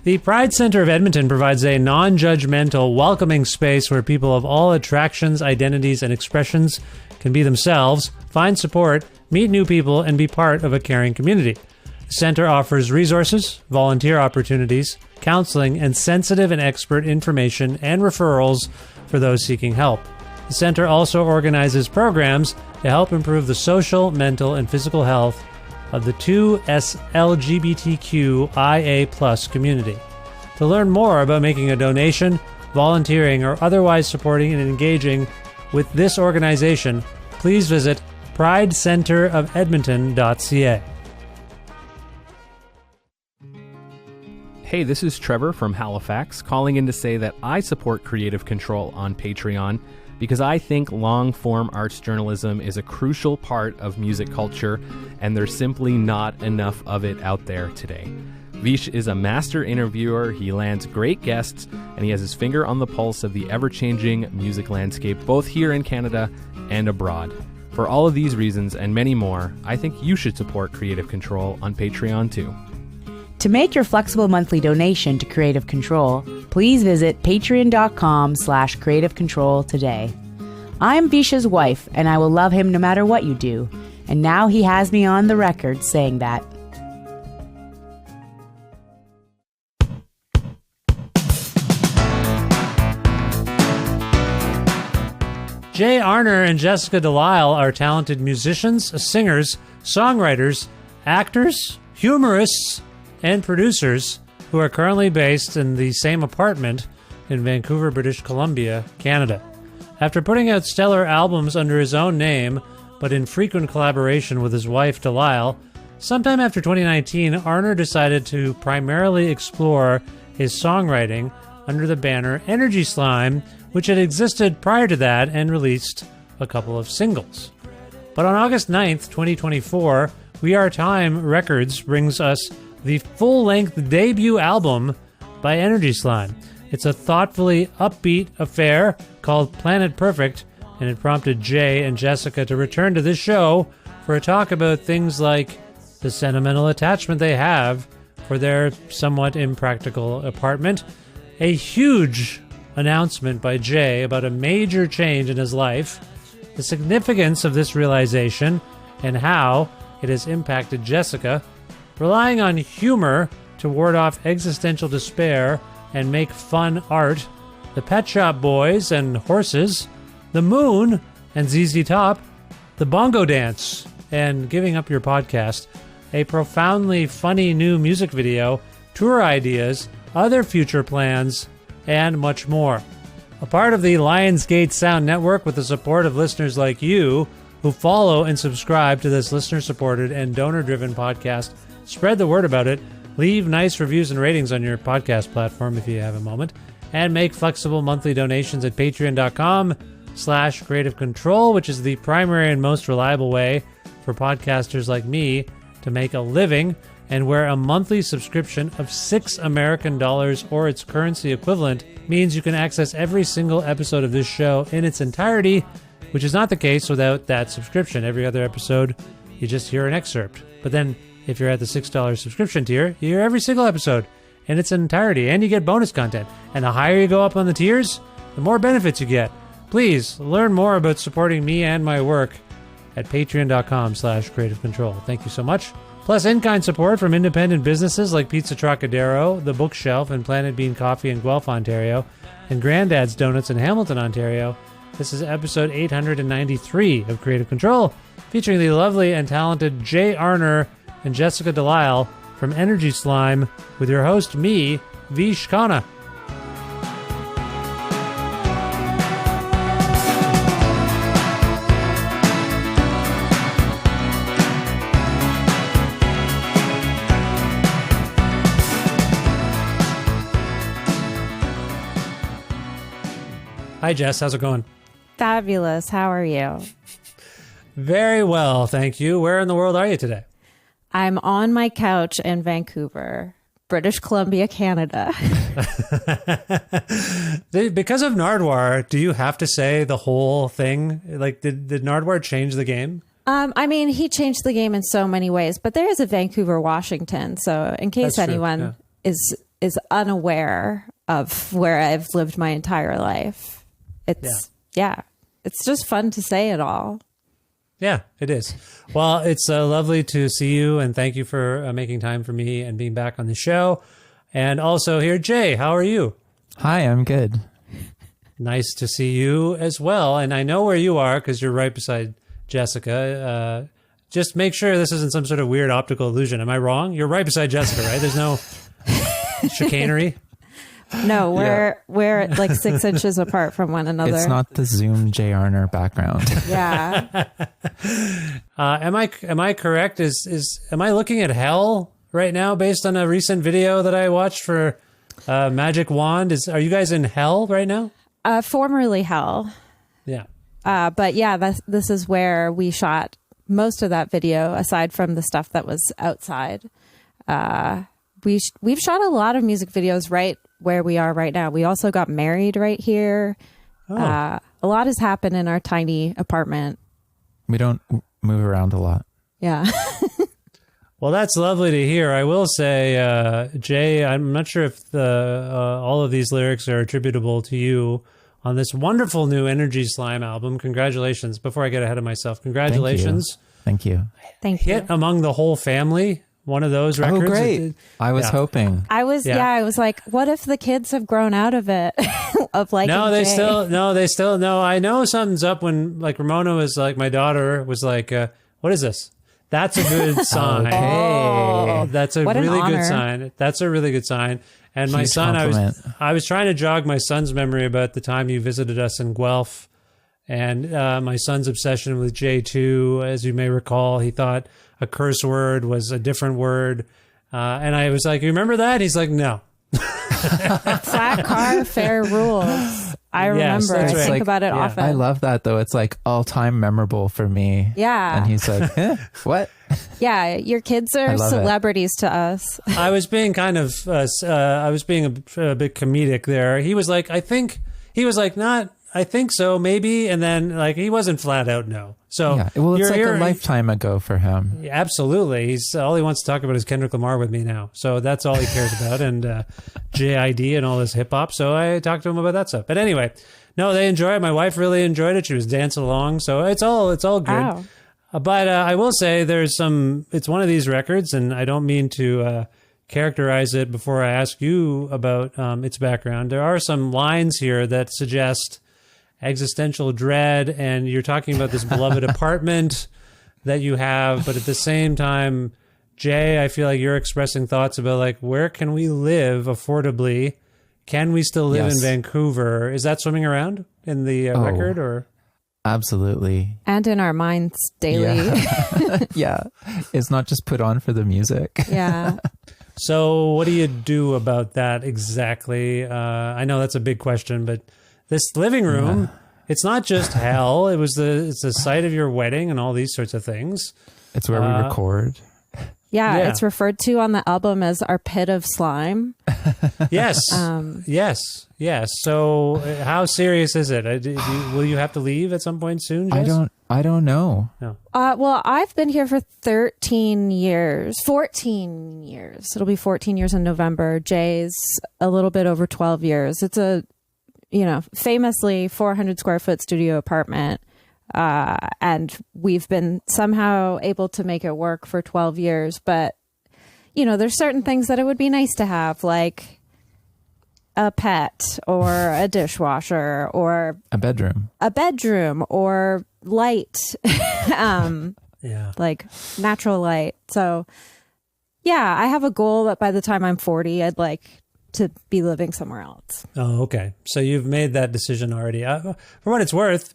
The Pride Center of Edmonton provides a non-judgmental, welcoming space where people of all attractions, identities, and expressions can be themselves, find support, meet new people, and be part of a caring community. The center offers resources, volunteer opportunities, counseling, and sensitive and expert information and referrals for those seeking help. The center also organizes programs to help improve the social, mental, and physical health of the 2S LGBTQIA+ community. To learn more about making a donation, volunteering, or otherwise supporting and engaging with this organization, please visit pridecenterofedmonton.ca. Hey, this is Trevor from Halifax, calling in to say that I support Creative Control on Patreon because I think long-form arts journalism is a crucial part of music culture, and there's simply not enough of it out there today. Vish is a master interviewer, he lands great guests, and he has his finger on the pulse of the ever-changing music landscape, both here in Canada and abroad. For all of these reasons and many more, I think you should support Creative Control on Patreon too. To make your flexible monthly donation to Creative Control, please visit patreon.com/Creative Control today. I'm Visha's wife, and I will love him no matter what you do. And now he has me on the record saying that. Arner and Jessica Delisle are talented musicians, singers, songwriters, actors, humorists, and producers who are currently based in the same apartment in Vancouver, British Columbia, Canada. After putting out stellar albums under his own name, but in frequent collaboration with his wife Delisle, sometime after 2019, Arner decided to primarily explore his songwriting under the banner Energy Slime, which had existed prior to that and released a couple of singles. But on August 9th, 2024, We Are Time Records brings us the full-length debut album by Energy Slime. It's a thoughtfully upbeat affair called Planet Perfect, and it prompted Jay and Jessica to return to this show for a talk about things like the sentimental attachment they have for their somewhat impractical apartment, a huge announcement by Jay about a major change in his life, the significance of this realization, and how it has impacted Jessica, relying on humor to ward off existential despair and make fun art, the Pet Shop Boys and Horses, the Moon and ZZ Top, the Bongo Dance, and Giving Up Your Podcast, a profoundly funny new music video, tour ideas, other future plans, and much more. A part of the Lionsgate Sound Network with the support of listeners like you who follow and subscribe to this listener-supported and donor-driven podcast. Spread the word about it, leave nice reviews and ratings on your podcast platform if you have a moment, and make flexible monthly donations at patreon.com/Creative Control, which is the primary and most reliable way for podcasters like me to make a living, and where a monthly subscription of $6 American or its currency equivalent means you can access every single episode of this show in its entirety, which is not the case without that subscription. Every other episode, you just hear an excerpt. But then, if you're at the $6 subscription tier, you hear every single episode in its entirety, and you get bonus content. And the higher you go up on the tiers, the more benefits you get. Please learn more about supporting me and my work at patreon.com/Creative Control. Thank you so much. Plus in-kind support from independent businesses like Pizza Trocadero, The Bookshelf, and Planet Bean Coffee in Guelph, Ontario, and Grandad's Donuts in Hamilton, Ontario. This is episode 893 of Creative Control, featuring the lovely and talented Jay Arner and Jessica Delisle from Energy Slime, with your host, me, Vish Khanna. Hi, Jess. How's it going? Fabulous. How are you? Very well, thank you. Where in the world are you today? I'm on my couch in Vancouver, British Columbia, Canada. Because of Nardwuar, do you have to say the whole thing? Like, did Nardwuar change the game? I mean, he changed the game in so many ways, but there is a Vancouver, Washington. So in case anyone is unaware of where I've lived my entire life. It's it's just fun to say it all. Yeah, it is. Well, it's lovely to see you, and thank you for making time for me and being back on the show. And also here, Jay, how are you? Hi, I'm good. Nice to see you as well. And I know where you are because you're right beside Jessica. Just make sure this isn't some sort of weird optical illusion. Am I wrong? You're right beside Jessica, right? There's no chicanery. No, we're like 6 inches apart from one another. It's not the Zoom J. Arner background. Yeah. Am I correct? Am I looking at hell right now based on a recent video that I watched for Magic Wand? Are you guys in hell right now? Formerly hell. Yeah. But yeah, this is where we shot most of that video, aside from the stuff that was outside. We've shot a lot of music videos right where we are right now. We also got married right here. Oh. A lot has happened in our tiny apartment. We don't move around a lot. Yeah. Well, that's lovely to hear. I will say, Jay, I'm not sure if all of these lyrics are attributable to you on this wonderful new Energy Slime album. Congratulations. Before I get ahead of myself, congratulations. Thank you. Thank you. Hit among the whole family. One of those records. Oh, great. I was hoping. I was like, what if the kids have grown out of it? Of like, they still, I know something's up when like Ramona was like, my daughter was like, what is this? That's a good sign. Okay. Oh, that's a What an really good honor. sign. That's a really good sign. And my Huge son, compliment. I was trying to jog my son's memory about the time you visited us in Guelph, and my son's obsession with J2, as you may recall, he thought a curse word was a different word. And I was like, you remember that? He's like, no. flat car, fair rules. I remember. that's I right. think about it Yeah. often. I love that, though. It's like all-time memorable for me. Yeah. And he's like, what? Yeah, your kids I are love it. celebrities to us. I was being kind of, I was being a bit comedic there. He was like, I think so, maybe. And then like, he wasn't flat out no. So Yeah. Well, it's like a lifetime ago for him. Yeah, absolutely. He's all he wants to talk about is Kendrick Lamar with me now. So that's all he cares about, and JID and all this hip hop. So I talked to him about that stuff. But anyway, no, they enjoy it. My wife really enjoyed it. She was dancing along. So it's all good. Wow. But I will say it's one of these records, and I don't mean to characterize it before I ask you about its background. There are some lines here that suggest existential dread, and you're talking about this beloved apartment that you have, but at the same time, Jay, I feel like you're expressing thoughts about like, where can we live affordably? Can we still live in Vancouver? Is that swimming around in the record, or? Absolutely. And in our minds daily. Yeah. Yeah. It's not just put on for the music. Yeah. So what do you do about that exactly? I know that's a big question, but this living room, it's not just hell. It's the site of your wedding and all these sorts of things. It's where we record. Yeah, it's referred to on the album as our pit of slime. Yes. Yes. So how serious is it? Will you have to leave at some point soon, Jess? I don't know. No. Well, I've been here for 14 years. It'll be 14 years in November. Jay's a little bit over 12 years. It's a, famously 400 square foot studio apartment. And we've been somehow able to make it work for 12 years. But, there's certain things that it would be nice to have, like a pet or a dishwasher or A bedroom or light, Yeah. like natural light. So yeah, I have a goal that by the time I'm 40, I'd like to be living somewhere else. Oh, okay. So you've made that decision already. For what it's worth,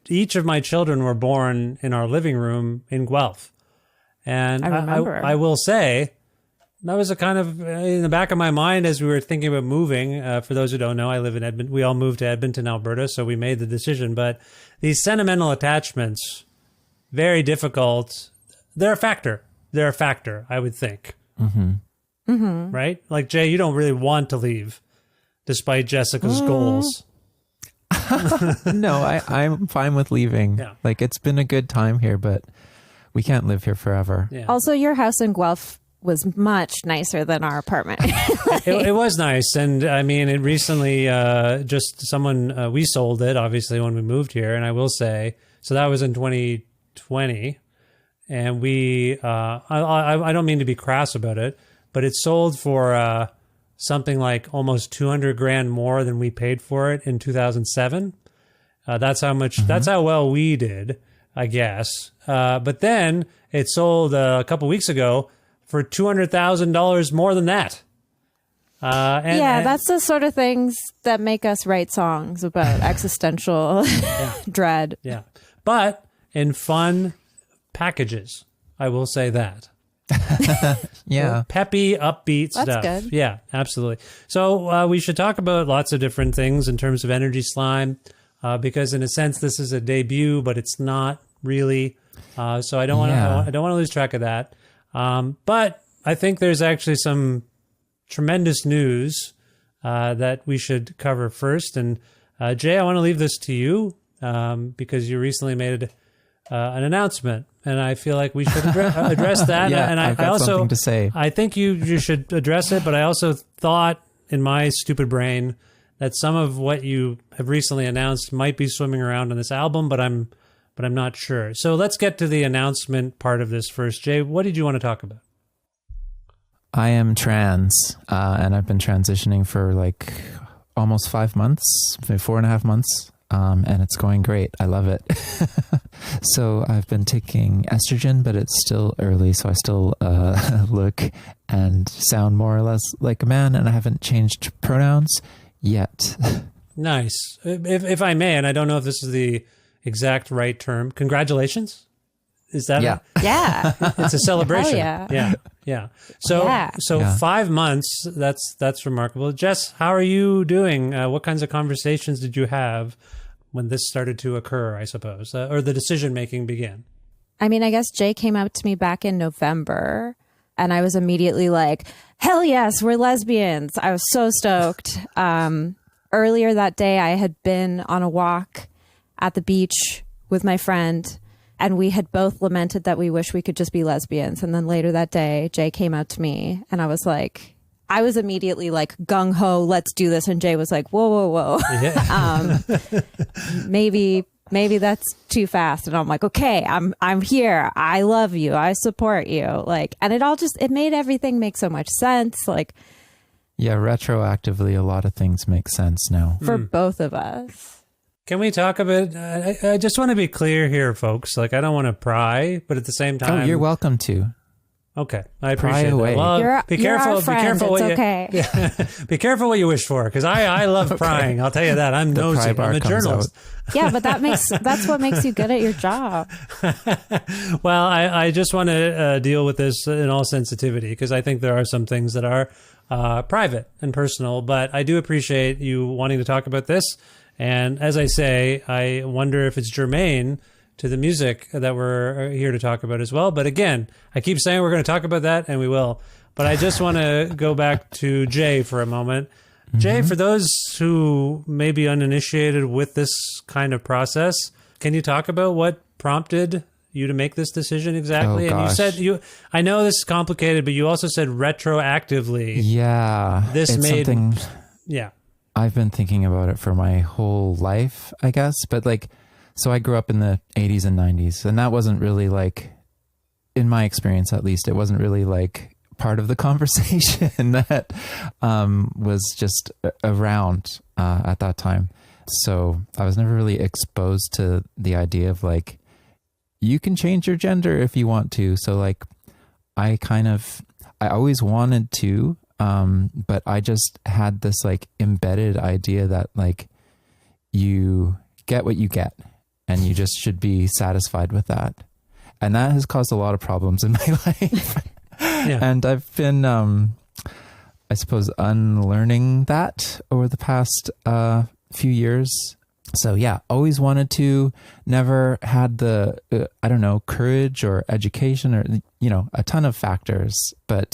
each of my children were born in our living room in Guelph. And I remember. I will say, that was a kind of in the back of my mind as we were thinking about moving. For those who don't know, I live in Edmonton. We all moved to Edmonton, Alberta, so we made the decision. But these sentimental attachments, very difficult. They're a factor. I would think. Mm-hmm. Mm-hmm. Right? Like, Jay, you don't really want to leave, despite Jessica's goals. No, I'm fine with leaving. Yeah. Like, it's been a good time here, but we can't live here forever. Yeah. Also, your house in Guelph was much nicer than our apartment. It was nice. And I mean, it recently, we sold it, obviously, when we moved here. And I will say, so that was in 2020. And I don't mean to be crass about it, but it sold for something like almost 200 grand more than we paid for it in 2007. That's how much, that's how well we did, I guess. But then it sold a couple weeks ago for $200,000 more than that. That's the sort of things that make us write songs about existential dread. Yeah. But in fun packages, I will say that. Yeah. Peppy, upbeat That's stuff. good. Yeah, absolutely. So we should talk about lots of different things in terms of Energy Slime, because in a sense, this is a debut, but it's not really. So I don't want to lose track of that. But I think there's actually some tremendous news that we should cover first. And Jay, I want to leave this to you because you recently made an announcement, and I feel like we should address that. Yeah, and I've got I also something to say. I think you should address it, but I also thought in my stupid brain that some of what you have recently announced might be swimming around on this album, but I'm not sure. So let's get to the announcement part of this first. Jay, what did you want to talk about? I am trans, and I've been transitioning for like almost 5 months, maybe 4.5 months. And it's going great. I love it. So I've been taking estrogen, but it's still early. So I still look and sound more or less like a man, and I haven't changed pronouns yet. Nice. If I may, and I don't know if this is the exact right term, congratulations. Is that Yeah. Yeah. it's a celebration. Hell Yeah. So Yeah. 5 months, that's remarkable. Jess, how are you doing? What kinds of conversations did you have when this started to occur, I suppose, or the decision-making began? I mean, I guess Jay came out to me back in November, and I was immediately like, hell yes, we're lesbians. I was so stoked. Earlier that day, I had been on a walk at the beach with my friend, and we had both lamented that we wish we could just be lesbians. And then later that day, Jay came out to me, and I was immediately like, gung ho, let's do this. And Jay was like, whoa. Yeah. Maybe that's too fast. And I'm like, okay, I'm here. I love you. I support you. Like, and it made everything make so much sense. Like, Yeah, retroactively, a lot of things make sense now. for both of us. Can we talk a bit? I just want to be clear here, folks. Like, I don't want to pry, but at the same time, Oh, you're welcome to. Okay, I appreciate away. that. Well, be You're careful. our friend. Be careful It's what okay. be careful what you wish for, because I love prying. I'll tell you that. I'm The nosy. pry bar I'm a comes journalist. Yeah, but that's what makes you good at your job. Well, I just want to deal with this in all sensitivity, because I think there are some things that are private and personal, but I do appreciate you wanting to talk about this. And as I say, I wonder if it's germane to the music that we're here to talk about as well. But again, I keep saying we're going to talk about that, and we will. But I just want to go back to Jay for a moment. Mm-hmm. Jay, for those who may be uninitiated with this kind of process, can you talk about what prompted you to make this decision exactly? Oh, and you gosh. said I know this is complicated, but you also said retroactively. Yeah. This it's made something yeah. I've been thinking about it for my whole life, I guess. But like, so I grew up in the 80s and 90s, and that wasn't really like, in my experience at least, it wasn't really like part of the conversation that was just around at that time. So I was never really exposed to the idea of like, you can change your gender if you want to. So like, I always wanted to, but I just had this like embedded idea that like, you get what you get, and you just should be satisfied with that. And that has caused a lot of problems in my life. Yeah. And I've been, I suppose, unlearning that over the past few years. So yeah, always wanted to, never had the, courage or education or, a ton of factors. But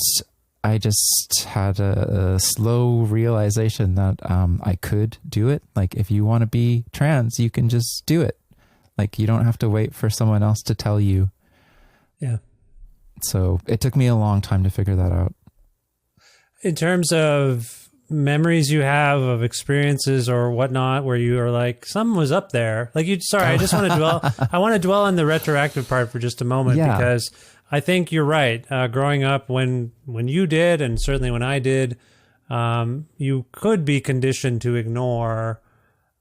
I just had a slow realization that I could do it. Like, if you want to be trans, you can just do it. Like, you don't have to wait for someone else to tell you. Yeah. So it took me a long time to figure that out. In terms of memories you have of experiences or whatnot, where you are like, something was up there. Like I just want to I want to dwell on the retroactive part for just a moment, because I think you're right. Growing up when you did, and certainly when I did, you could be conditioned to ignore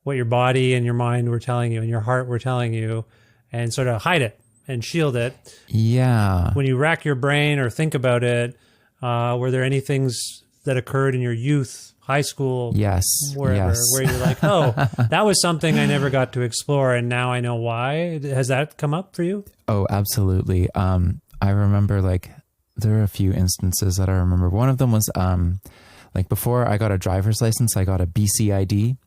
what your body and your mind were telling you and your heart were telling you, and sort of hide it and shield it. Yeah. When you rack your brain or think about it, were there any things that occurred in your youth, high school, wherever, where you're like, oh, that was something I never got to explore, and now I know why? Has that come up for you? Oh, absolutely. I remember, like, there are a few instances that I remember. One of them was, like, before I got a driver's license, I got a BCID,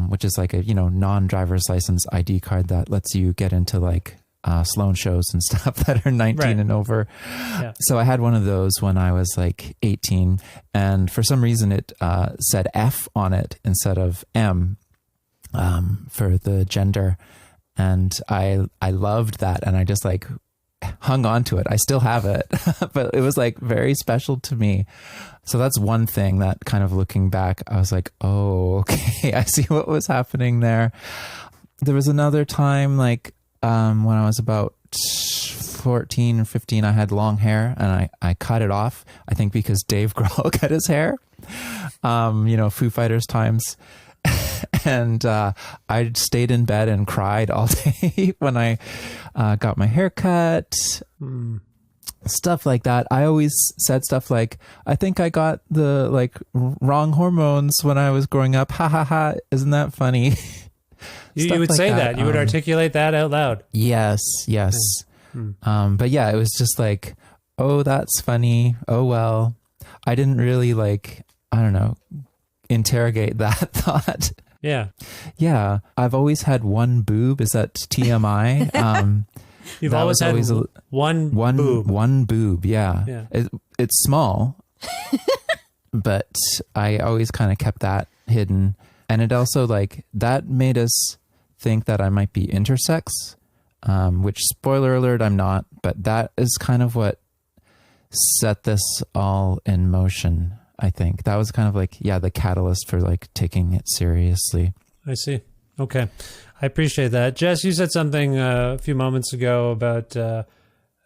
which is like a, non-driver's license ID card that lets you get into, like, Sloan shows and stuff that are 19 and over. Yeah. So I had one of those when I was like 18, and for some reason it said F on it instead of M for the gender. And I loved that, and I just like hung on to it. I still have it, but it was like very special to me. So that's one thing that kind of looking back, I was like, oh, okay, I see what was happening there. There was another time, like, when I was about 14 or 15, I had long hair, and I cut it off, I think because Dave Grohl cut his hair, Foo Fighters times. And I stayed in bed and cried all day when I got my hair cut. Stuff like that. I always said stuff like, I think I got the like wrong hormones when I was growing up. Ha ha ha. Isn't that funny? You would like say that. You would articulate that out loud. Yes. But yeah, it was just like, oh, that's funny. Oh, well, I didn't really like, I don't know, interrogate that thought. Yeah. Yeah. I've always had one boob. Is that TMI? You've always had one boob. One boob. Yeah. It's small, but I always kind of kept that hidden. And it also, like, that made us think that I might be intersex, which, spoiler alert, I'm not. But that is kind of what set this all in motion, I think. That was kind of like, the catalyst for, like, taking it seriously. I see. Okay. I appreciate that. Jess, you said something a few moments ago about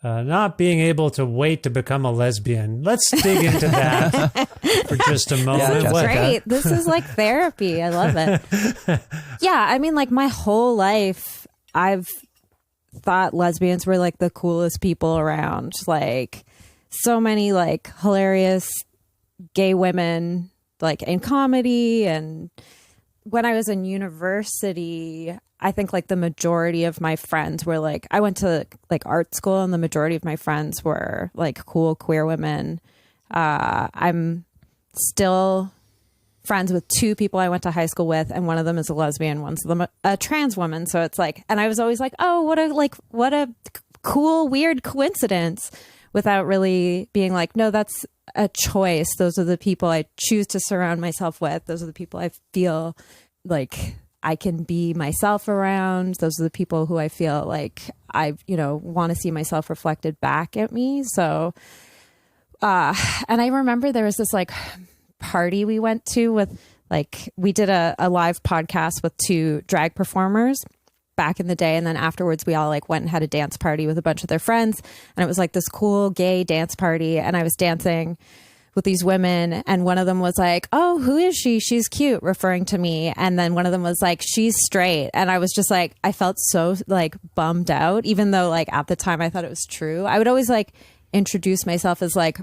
not being able to wait to become a lesbian. Let's dig into that for just a moment. This is great. This is like therapy. I love it. Yeah, I mean, like, my whole life, I've thought lesbians were like the coolest people around. Like, so many like hilarious gay women, like in comedy. And when I was in university, I think like the majority of my friends were like, I went to like art school, and the majority of my friends were like cool queer women. I'm still friends with two people I went to high school with, and one of them is a lesbian, one's a trans woman. So it's like, and I was always like, oh, what a cool, weird coincidence, without really being like, no, that's a choice. Those are the people I choose to surround myself with. Those are the people I feel like I can be myself around. Those are the people who I feel like I, want to see myself reflected back at me. So, and I remember there was this like party we went to with, like, we did a live podcast with two drag performers back in the day, and then afterwards we all like went and had a dance party with a bunch of their friends, and it was like this cool gay dance party, and I was dancing with these women, and one of them was like, oh, who is she? She's cute, referring to me. And then one of them was like, she's straight. And I was just like, I felt so like bummed out, even though like at the time I thought it was true. I would always like introduce myself as like,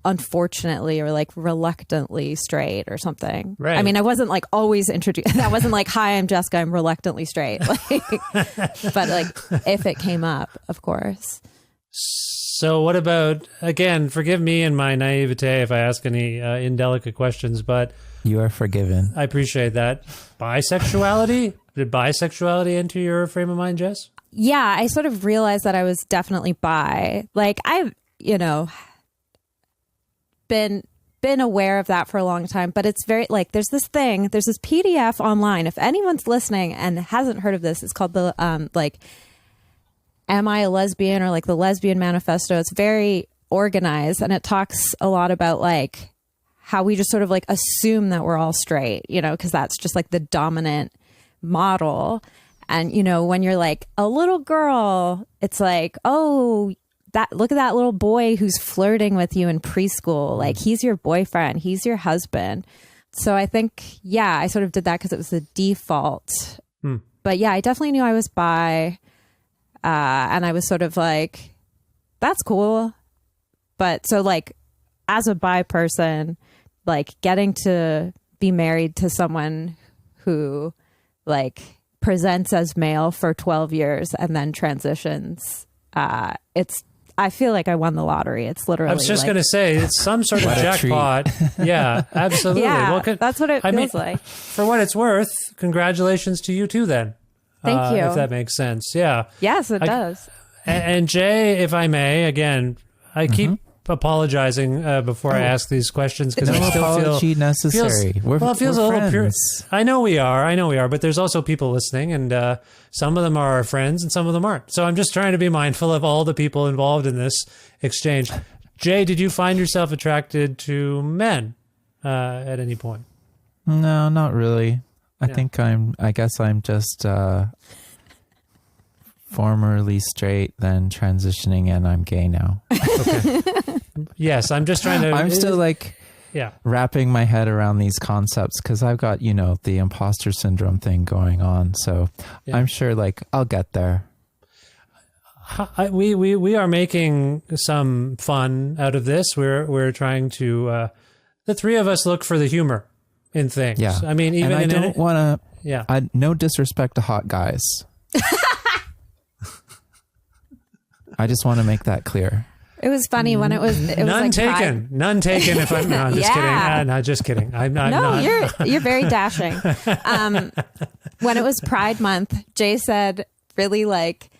unfortunately, or like reluctantly straight or something. Right. I mean, I wasn't like always introduced. That wasn't like, hi, I'm Jessica, I'm reluctantly straight. Like, but like if it came up, of course. So what about, again, forgive me and my naivete if I ask any indelicate questions, but... You are forgiven. I appreciate that. Bisexuality? Did bisexuality enter your frame of mind, Jess? Yeah, I sort of realized that I was definitely bi. Like, I've, been aware of that for a long time, but it's very, like, there's this PDF online. If anyone's listening and hasn't heard of this, it's called the, Am I a Lesbian, or like the Lesbian Manifesto. It's very organized, and it talks a lot about like how we just sort of like assume that we're all straight, you know, because that's just like the dominant model. And, you know, when you're like a little girl, it's like, oh, look at that little boy who's flirting with you in preschool. Like, he's your boyfriend, he's your husband. So I think, yeah, I sort of did that because it was the default. But yeah, I definitely knew I was bi. And I was sort of like, that's cool. But so like, as a bi person, like getting to be married to someone who like presents as male for 12 years and then transitions, I feel like I won the lottery. It's literally, I was just going to say, it's some sort of jackpot. Yeah, absolutely. Yeah, that's what it feels like. For what it's worth, congratulations to you too then. Thank you. If that makes sense. Yeah. Yes, it does. And Jay, if I may, again, I keep apologizing before I ask these questions because no I still apology necessary. It feels a little pure. friends. I know we are, but there's also people listening, and some of them are our friends and some of them aren't. So I'm just trying to be mindful of all the people involved in this exchange. Jay, did you find yourself attracted to men at any point? No, not really. I guess I'm just formerly straight, then transitioning, and I'm gay now. Okay. Yes, I'm just trying to... I'm still like wrapping my head around these concepts because I've got, you know, the imposter syndrome thing going on. So I'm sure like I'll get there. We are making some fun out of this. We're trying to... the three of us look for the humor in things. Yeah. I mean, even and I don't want to... Yeah. No disrespect to hot guys. I just want to make that clear. It was funny when it was none like taken. None taken. If I'm no, I'm just kidding. No, just kidding. I'm not. No, you're very dashing. When it was Pride Month, Jay said really like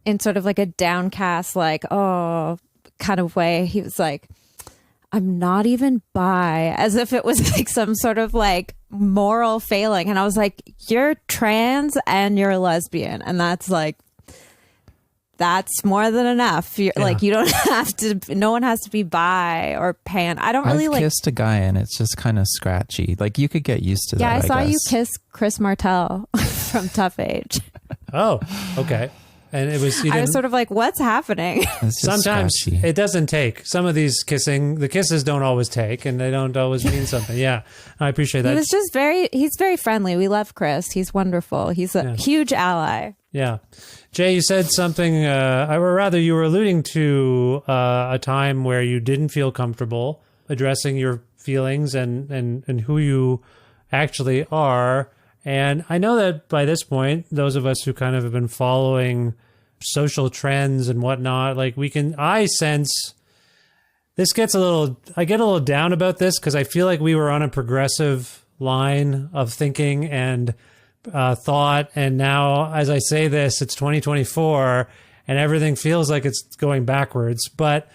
in sort of like a downcast, like oh kind of way. He was like, "I'm not even bi," as if it was like some sort of like moral failing. And I was like, "You're trans and you're a lesbian, and that's like." That's more than enough. You're, like you don't have to. No one has to be bi or pan. I don't really I've kissed a guy and it's just kind of scratchy. Like you could get used to that. Yeah, I saw guess. you kiss Chris Martell from Tough Age. Oh, okay. And it was. I was sort of like, "What's happening?" Sometimes scratchy. it doesn't take. Some of these the kisses don't always take, and they don't always mean something. Yeah, I appreciate that. He was just he's very friendly. We love Chris. He's wonderful. He's a huge ally. Yeah. Jay, you said something, or rather you were alluding to a time where you didn't feel comfortable addressing your feelings and who you actually are. And I know that by this point, those of us who kind of have been following social trends and whatnot, like I sense this I get a little down about this because I feel like we were on a progressive line of thinking and thought, and now as I say this, it's 2024 and everything feels like it's going backwards. But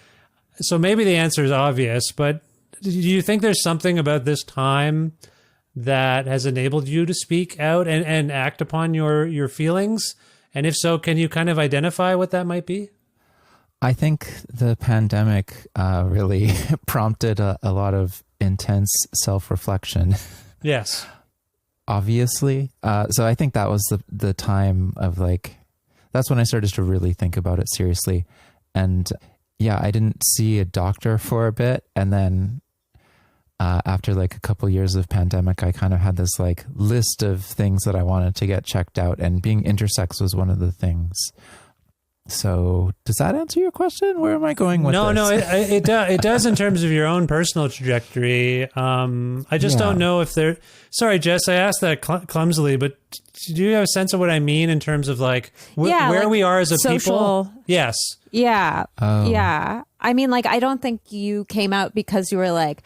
so maybe the answer is obvious, but do you think there's something about this time that has enabled you to speak out and act upon your feelings? And if so, can you kind of identify what that might be? I think the pandemic really prompted a lot of intense self-reflection. Yes. Obviously. So I think that was the time of like, that's when I started to really think about it seriously. And yeah, I didn't see a doctor for a bit. And then after like a couple years of pandemic, I kind of had this like list of things that I wanted to get checked out, and being intersex was one of the things. So does that answer your question? Where am I going with this? No, it does in terms of your own personal trajectory. I just don't know if there... Sorry, Jess, I asked that clumsily, but do you have a sense of what I mean in terms of like where like we are as a social people? Yes. Yeah. Oh. Yeah. I mean, like, I don't think you came out because you were like,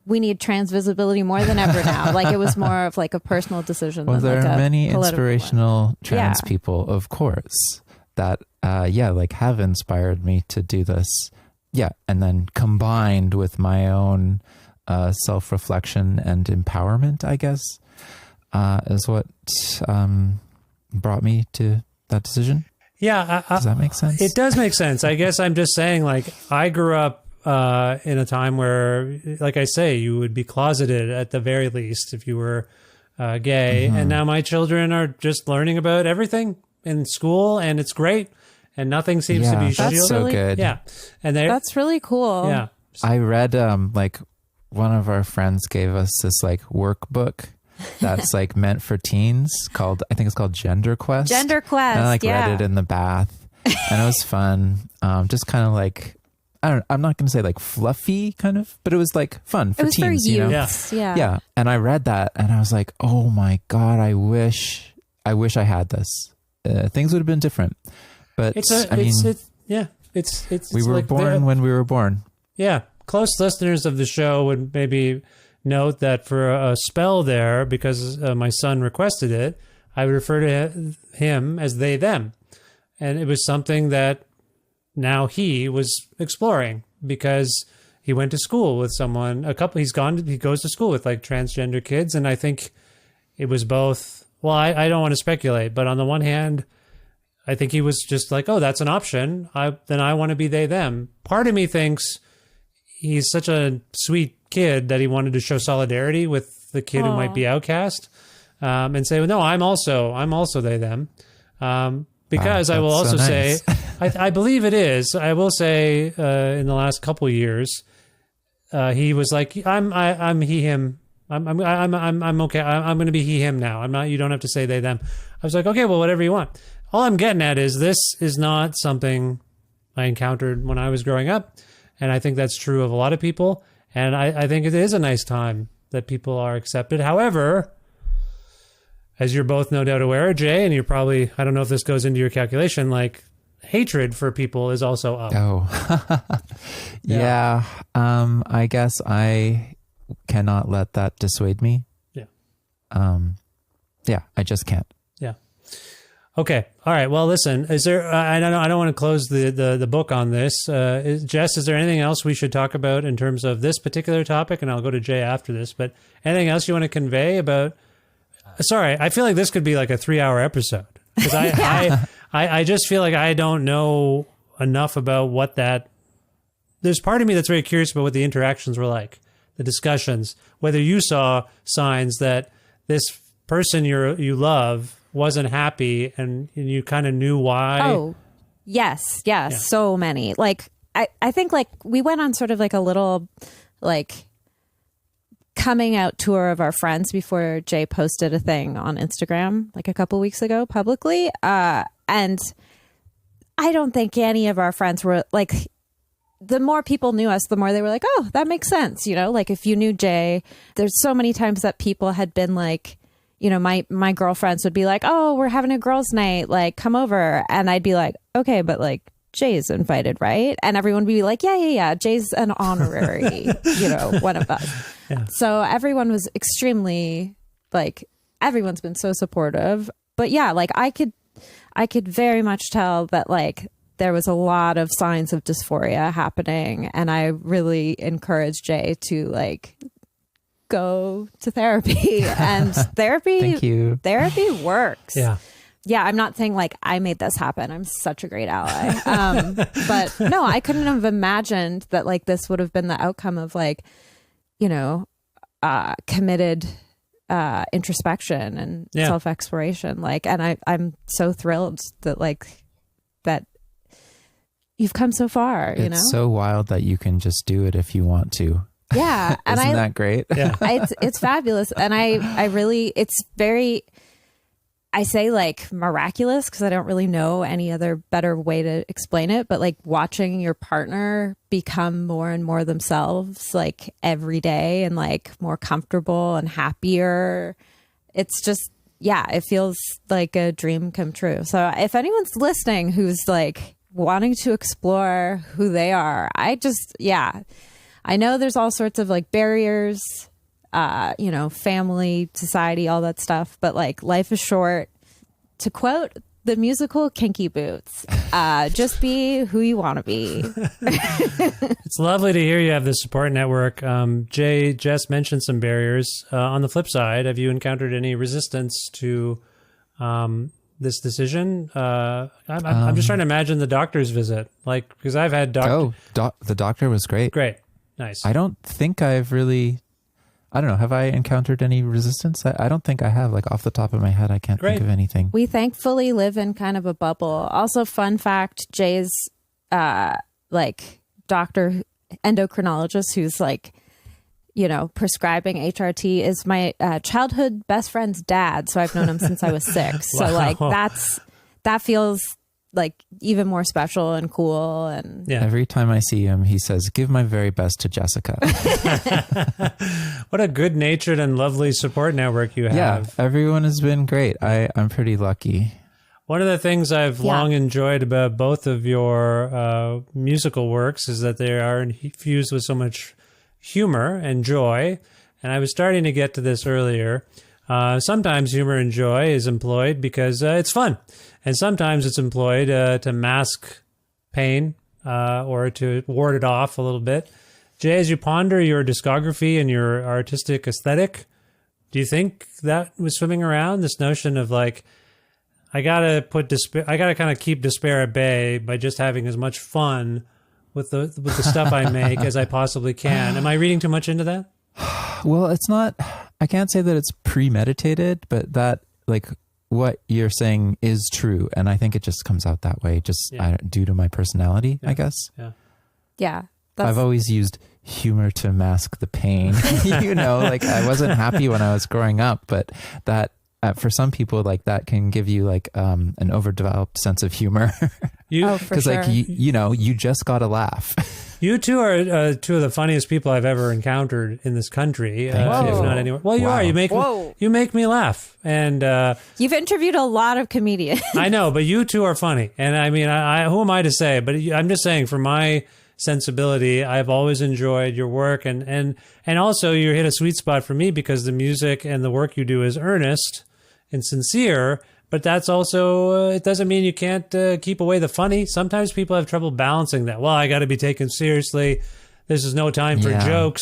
we need trans visibility more than ever now. Like, it was more of like a personal decision. Well, than there like are many inspirational one. trans people, of course, that like have inspired me to do this. Yeah. And then combined with my own self-reflection and empowerment, I guess, is what brought me to that decision. Yeah. Does that make sense? It does make sense. I guess I'm just saying, like, I grew up in a time where, like I say, you would be closeted at the very least if you were gay. And now my children are just learning about everything in school, and it's great. And nothing seems to be that's shielded. so good. Yeah. And That's really cool. yeah. I read like one of our friends gave us this like workbook that's like meant for teens I think it's called Gender Quest. Gender Quest. And I like read it in the bath, and it was fun. Just kind of like, I'm not going to say like fluffy kind of, but it was like fun for It was teens, for you know? youths. Yeah. Yeah. And I read that and I was like, oh my God, I wish I had this. Things would have been different. But we were like born when we were born. Yeah. Close listeners of the show would maybe note that for a spell there, because my son requested it, I would refer to him as they, them. And it was something that now he was exploring because he went to school with someone, he goes to school with like transgender kids. And I think it was both, well, I don't want to speculate, but on the one hand, I think he was just like, oh, that's an option. Then I want to be they, them. Part of me thinks he's such a sweet kid that he wanted to show solidarity with the kid who might be outcast, and say, well, no, I'm also they, them. Because I will also say, I believe it is. I will say, in the last couple of years, he was like, I'm he, him. I'm okay. I'm going to be he, him now. I'm not. You don't have to say they, them. I was like, okay, well, whatever you want. All I'm getting at is this is not something I encountered when I was growing up. And I think that's true of a lot of people. And I think it is a nice time that people are accepted. However, as you're both no doubt aware, Jay, and you're probably, I don't know if this goes into your calculation, like hatred for people is also up. Oh, yeah. I guess I cannot let that dissuade me. Yeah. Yeah, I just can't. Yeah. Okay. All right. Well, listen, is there, I don't want to close the book on this. Jess, is there anything else we should talk about in terms of this particular topic? And I'll go to Jay after this, but anything else you want to convey about, sorry, I feel like this could be like a 3-hour episode because I just feel like I don't know enough about what that, there's part of me that's very curious about what the interactions were like, the discussions, whether you saw signs that this person you love wasn't happy and you kind of knew why. Oh, yes. Yeah. So many. Like, I think like we went on sort of like a little like coming out tour of our friends before Jay posted a thing on Instagram like a couple weeks ago publicly. And I don't think any of our friends were like, the more people knew us, the more they were like, oh, that makes sense. You know, like if you knew Jay, there's so many times that people had been like, you know, my girlfriends would be like, oh, we're having a girls' night, like, come over. And I'd be like, okay, but like, Jay's invited, right? And everyone would be like, yeah. Jay's an honorary, you know, one of us. Yeah. So everyone was extremely, like, everyone's been so supportive. But yeah, like, I could very much tell that, like, there was a lot of signs of dysphoria happening. And I really encourage Jay to, like, go to therapy. And therapy works. Yeah, I'm not saying like I made this happen. I'm such a great ally. But no, I couldn't have imagined that like this would have been the outcome of like, you know, committed introspection and self-exploration. Like, and I'm so thrilled that like that you've come so far, you know? It's so wild that you can just do it if you want to. Yeah. And Isn't that great? Yeah. It's fabulous. And I really, it's very, I say like miraculous because I don't really know any other better way to explain it. But like watching your partner become more and more themselves like every day and like more comfortable and happier. It's just, yeah, it feels like a dream come true. So if anyone's listening who's like wanting to explore who they are, I know there's all sorts of like barriers, you know, family, society, all that stuff. But like life is short. To quote the musical Kinky Boots, just be who you want to be. It's lovely to hear you have this support network. Jess mentioned some barriers. On the flip side, have you encountered any resistance to this decision? I'm just trying to imagine the doctor's visit, like, because I've had doctor. The doctor was great. Great, nice. I don't think I've really. I don't know. Have I encountered any resistance? I don't think I have. Like off the top of my head, I can't think of anything. We thankfully live in kind of a bubble. Also, fun fact: Jay's like doctor endocrinologist, who's like, you know, prescribing HRT, is my childhood best friend's dad. So I've known him since I was 6. So like that feels like even more special and cool. And every time I see him, he says, "Give my very best to Jessica." What a good natured and lovely support network you have. Yeah, everyone has been great. I'm pretty lucky. One of the things I've long enjoyed about both of your musical works is that they are infused with so much humor and joy. And I was starting to get to this earlier. Sometimes humor and joy is employed because it's fun. And sometimes it's employed to mask pain or to ward it off a little bit. Jay, as you ponder your discography and your artistic aesthetic, do you think that was swimming around, this notion of like, I gotta kind of keep despair at bay by just having as much fun with the stuff I make as I possibly can? Am I reading too much into that? Well, it's not. I can't say that it's premeditated, but that like what you're saying is true, and I think it just comes out that way, just due to my personality, I guess. Yeah. I've always used humor to mask the pain. You know, like I wasn't happy when I was growing up, but that. For some people, like that can give you like an overdeveloped sense of humor. Because like you know, you just got to laugh. You two are two of the funniest people I've ever encountered in this country, if not anywhere. Well, you are. You make me laugh, and you've interviewed a lot of comedians. I know, but you two are funny, and I mean, who am I to say? But I'm just saying, for my sensibility, I've always enjoyed your work, and also you hit a sweet spot for me because the music and the work you do is earnest and sincere, but that's also, it doesn't mean you can't keep away the funny. Sometimes people have trouble balancing that. Well, I got to be taken seriously. This is no time for jokes.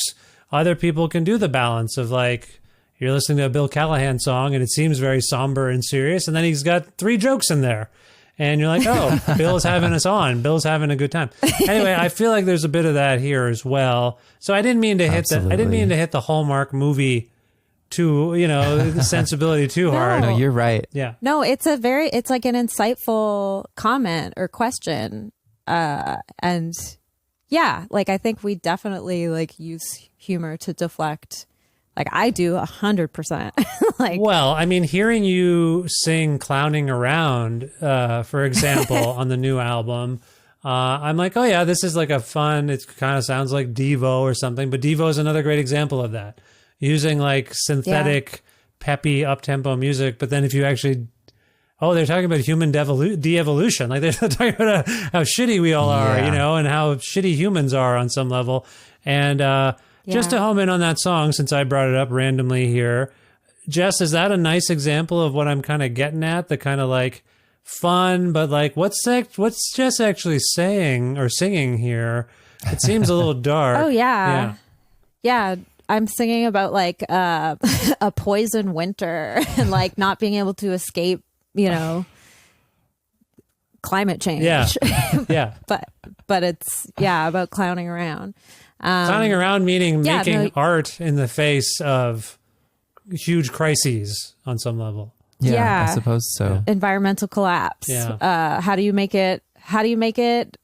Other people can do the balance of like, you're listening to a Bill Callahan song and it seems very somber and serious, and then he's got 3 jokes in there. And you're like, oh, Bill's having us on. Bill's having a good time. Anyway, I feel like there's a bit of that here as well. So I didn't mean to hit the Hallmark movie too, you know, the sensibility too hard. No, you're right. Yeah. No, it's like an insightful comment or question. And yeah, like I think we definitely like use humor to deflect. Like I do 100%. Like, well, I mean, hearing you sing "Clowning Around," for example, on the new album, I'm like, oh yeah, this is like a fun. It kind of sounds like Devo or something, but Devo is another great example of that. Using like synthetic, peppy, up-tempo music, but then if you actually, they're talking about human de-evolution. Like they're talking about how shitty we all are, you know, and how shitty humans are on some level. And just to home in on that song, since I brought it up randomly here, Jess, is that a nice example of what I'm kind of getting at? The kind of like fun, but like what's Jess actually saying or singing here? It seems a little dark. Oh yeah. I'm singing about like a poison winter and like not being able to escape, you know, climate change. Yeah. But it's about clowning around. Clowning around meaning making art in the face of huge crises on some level. Yeah, I suppose so. Environmental collapse. Yeah. How do you make it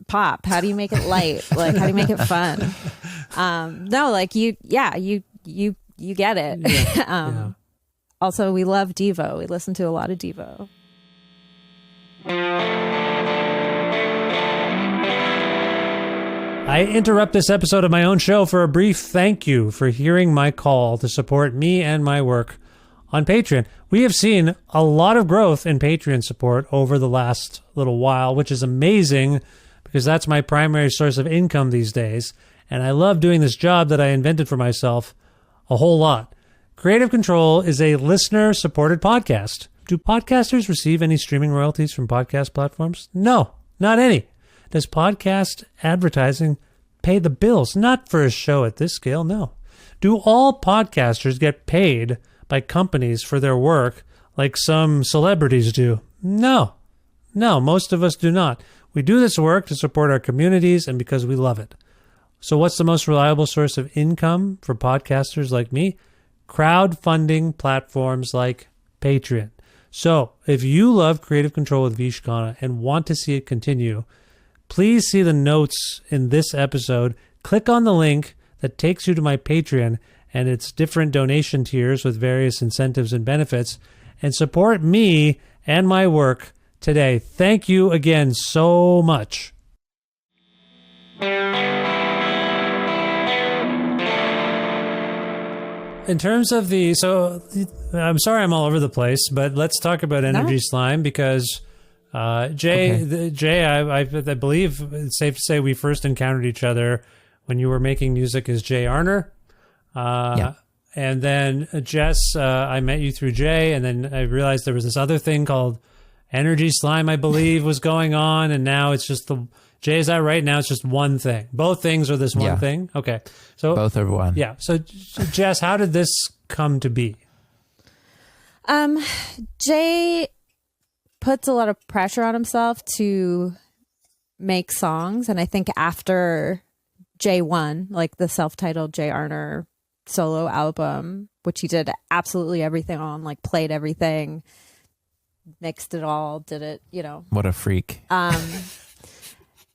pop? How do you make it light? Like, how do you make it fun? No, like you get it. Yeah. Also, we love Devo. We listen to a lot of Devo. I interrupt this episode of my own show for a brief thank you for hearing my call to support me and my work on Patreon. We have seen a lot of growth in Patreon support over the last little while, which is amazing because that's my primary source of income these days. And I love doing this job that I invented for myself a whole lot. Creative Control is a listener-supported podcast. Do podcasters receive any streaming royalties from podcast platforms? No, not any. Does podcast advertising pay the bills? Not for a show at this scale, no. Do all podcasters get paid by companies for their work like some celebrities do? No. No, most of us do not. We do this work to support our communities and because we love it. So what's the most reliable source of income for podcasters like me? Crowdfunding platforms like Patreon. So if you love Creative Control with Vish Khanna and want to see it continue, please see the notes in this episode. Click on the link that takes you to my Patreon and its different donation tiers with various incentives and benefits, and support me and my work today. Thank you again so much. In terms of I'm sorry I'm all over the place, but let's talk about Energy Slime because Jay, I believe it's safe to say we first encountered each other when you were making music as Jay Arner. Yeah. And then Jess, I met you through Jay, and then I realized there was this other thing called Energy Slime, I believe, was going on, and now it's just Jay, is that right? Now it's just one thing. Both things are this one thing? Okay. So both are one. Yeah. So Jess, how did this come to be? Jay puts a lot of pressure on himself to make songs, and I think after J1, like the self-titled Jay Arner solo album, which he did absolutely everything on, like played everything, mixed it all, did it, What a freak.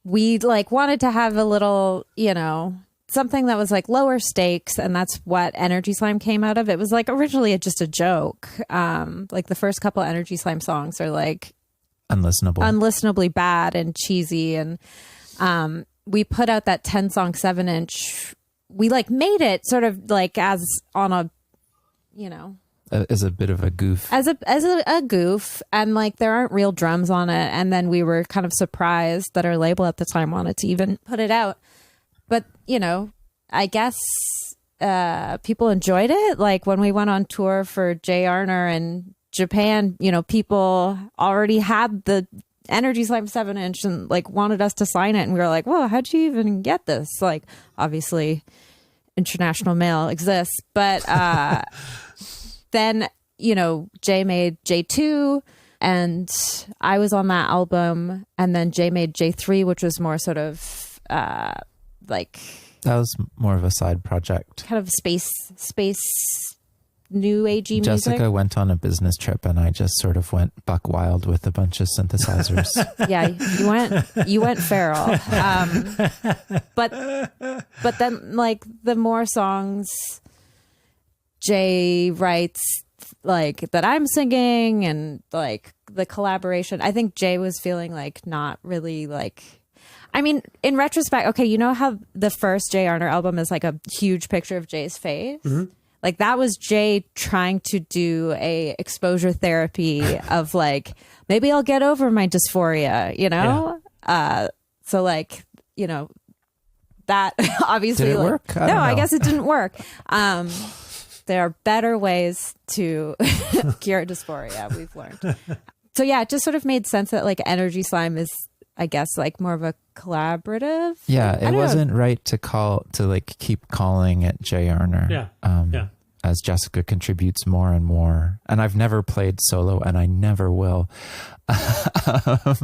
We like wanted to have a little, something that was like lower stakes, and that's what Energy Slime came out of. It was like originally just a joke. Like the first couple Energy Slime songs are like unlistenably bad and cheesy, and we put out that 10-song 7-inch. We like made it sort of like as on a, as a bit of a goof. As a goof, and like there aren't real drums on it. And then we were kind of surprised that our label at the time wanted to even put it out. But, I guess people enjoyed it. Like when we went on tour for Jay Arner in Japan, people already had the Energy Slime 7-inch and like wanted us to sign it. And we were like, whoa, how'd you even get this? Like, obviously international mail exists, but then, Jay made J2 and I was on that album, and then Jay made J3, which was more sort of like that was more of a side project, kind of space new agey music. Jessica went on a business trip and I just sort of went buck wild with a bunch of synthesizers. Yeah, you went feral. But then like the more songs Jay writes, like that I'm singing, and like the collaboration, I think Jay was feeling like not really like, I mean, in retrospect, okay, you know how the first Jay Arner album is like a huge picture of Jay's face? Mm-hmm. Like that was Jay trying to do a exposure therapy of like, maybe I'll get over my dysphoria, Yeah. So like, that obviously did it like, work? I guess it didn't work. There are better ways to cure dysphoria, we've learned. So yeah, it just sort of made sense that like Energy Slime is, I guess, like more of a collaborative. Yeah, it wasn't right to keep calling it Jay Arner. Yeah. As Jessica contributes more and more. And I've never played solo, and I never will.